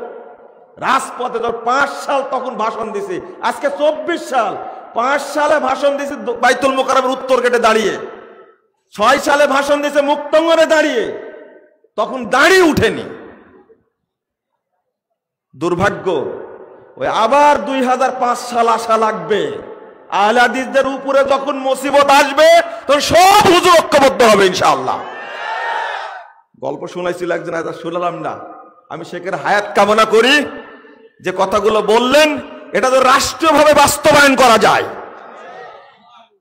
রাজপথে 5 সাল তখন ভাষণ দিছি, আজকে 24 সাল। 5 সালে ভাষণ দিছি বাইতুল মোকাররমের উত্তর গেটে দাঁড়িয়ে, 6 সালে ভাষণ দিছে মুক্তাঙ্গনে দাঁড়িয়ে, তখন দাঁড়িয়ে উঠেনি। দুর্ভাগ্য, ওই আবার 2005 সাল আসা লাগবে। আহলে হাদিসদের উপরে যখন মুসিবত আসবে তখন সব হুজুর ঐক্যবদ্ধ হবে ইনশাআল্লাহ। গল্প শোনাইছিল একজন, আজ শুনলাম না। আমি শেখের হায়াত কামনা করি, যে কথাগুলো বললেন এটা তো রাষ্ট্রীয়ভাবে বাস্তবায়ন করা যায়।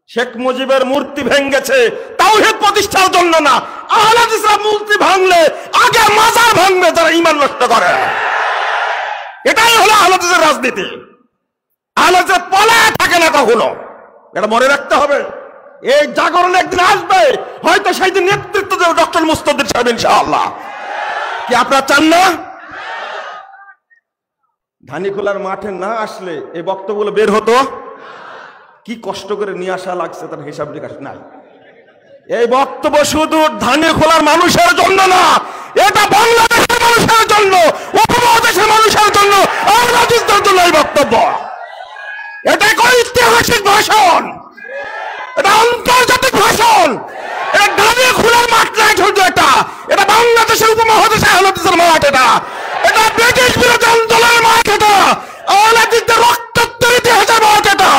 শেখ মুজিবের মূর্তি ভেঙেছে তাওহীদ প্রতিষ্ঠার জন্য না। আহলে হাদিসরা মূর্তি ভাঙলে আগে মাজার ভাঙবে যারা ঈমান নষ্ট করে। এটাই হলো আহলে হাদিসের রাজনীতি। আহলে হাদিস পলায় থাকে না কখনো, এটা মনে রাখতে হবে। এই জাগরণ একদিন আসবে, হয়তো সেই দিন নেতৃত্ব দেবে ডক্টর মুস্তাফিজ সাহেব ইনশাআল্লাহ। কি আপনারা চান না? ধানীখোলার মাঠে না আসলে এই বক্তব্যগুলো বের হতো। কি কষ্ট করে নিয়ে আসা লাগছে তার হিসাব নিকাশ নাই। এই বক্তব্য শুধু ধানীখোলার মানুষের জন্য না, এটা বাংলাদেশের মানুষের জন্য, উপমহাদেশের মানুষের জন্য, আহলে হাদিসদের জন্য এই বক্তব্য। এটা কোন ঐতিহাসিক ভাষণ, এটা আন্তর্জাতিক ভাষণ। এটা ধানীখোলার মাঠ নয় শুধু, এটা বাংলাদেশের উপমহাদেশের আহলে হাদিসের মাঠ। এটা ব্রিটিশ বিরোধী আন্দোলনের মাঠ। এটা আহলে হাদিসদের রক্তাক্তের ইতিহাসের মাঠ। এটা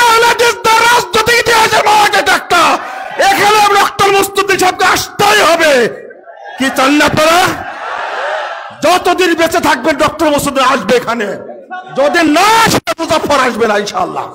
আহলে হাদিসদের রাজনৈতিক ইতিহাসের মাঠ। এটা এখানে ডক্টর মুস্তাফিজ সাহেবকে আসতেই হবে। কি চান না আপনারা? যতদিন বেঁচে থাকবেন ডক্টর মুস্তাফিজ আসবে এখানে, যদি না আসে মুজাফফর আসবে না ইনশাআল্লাহ।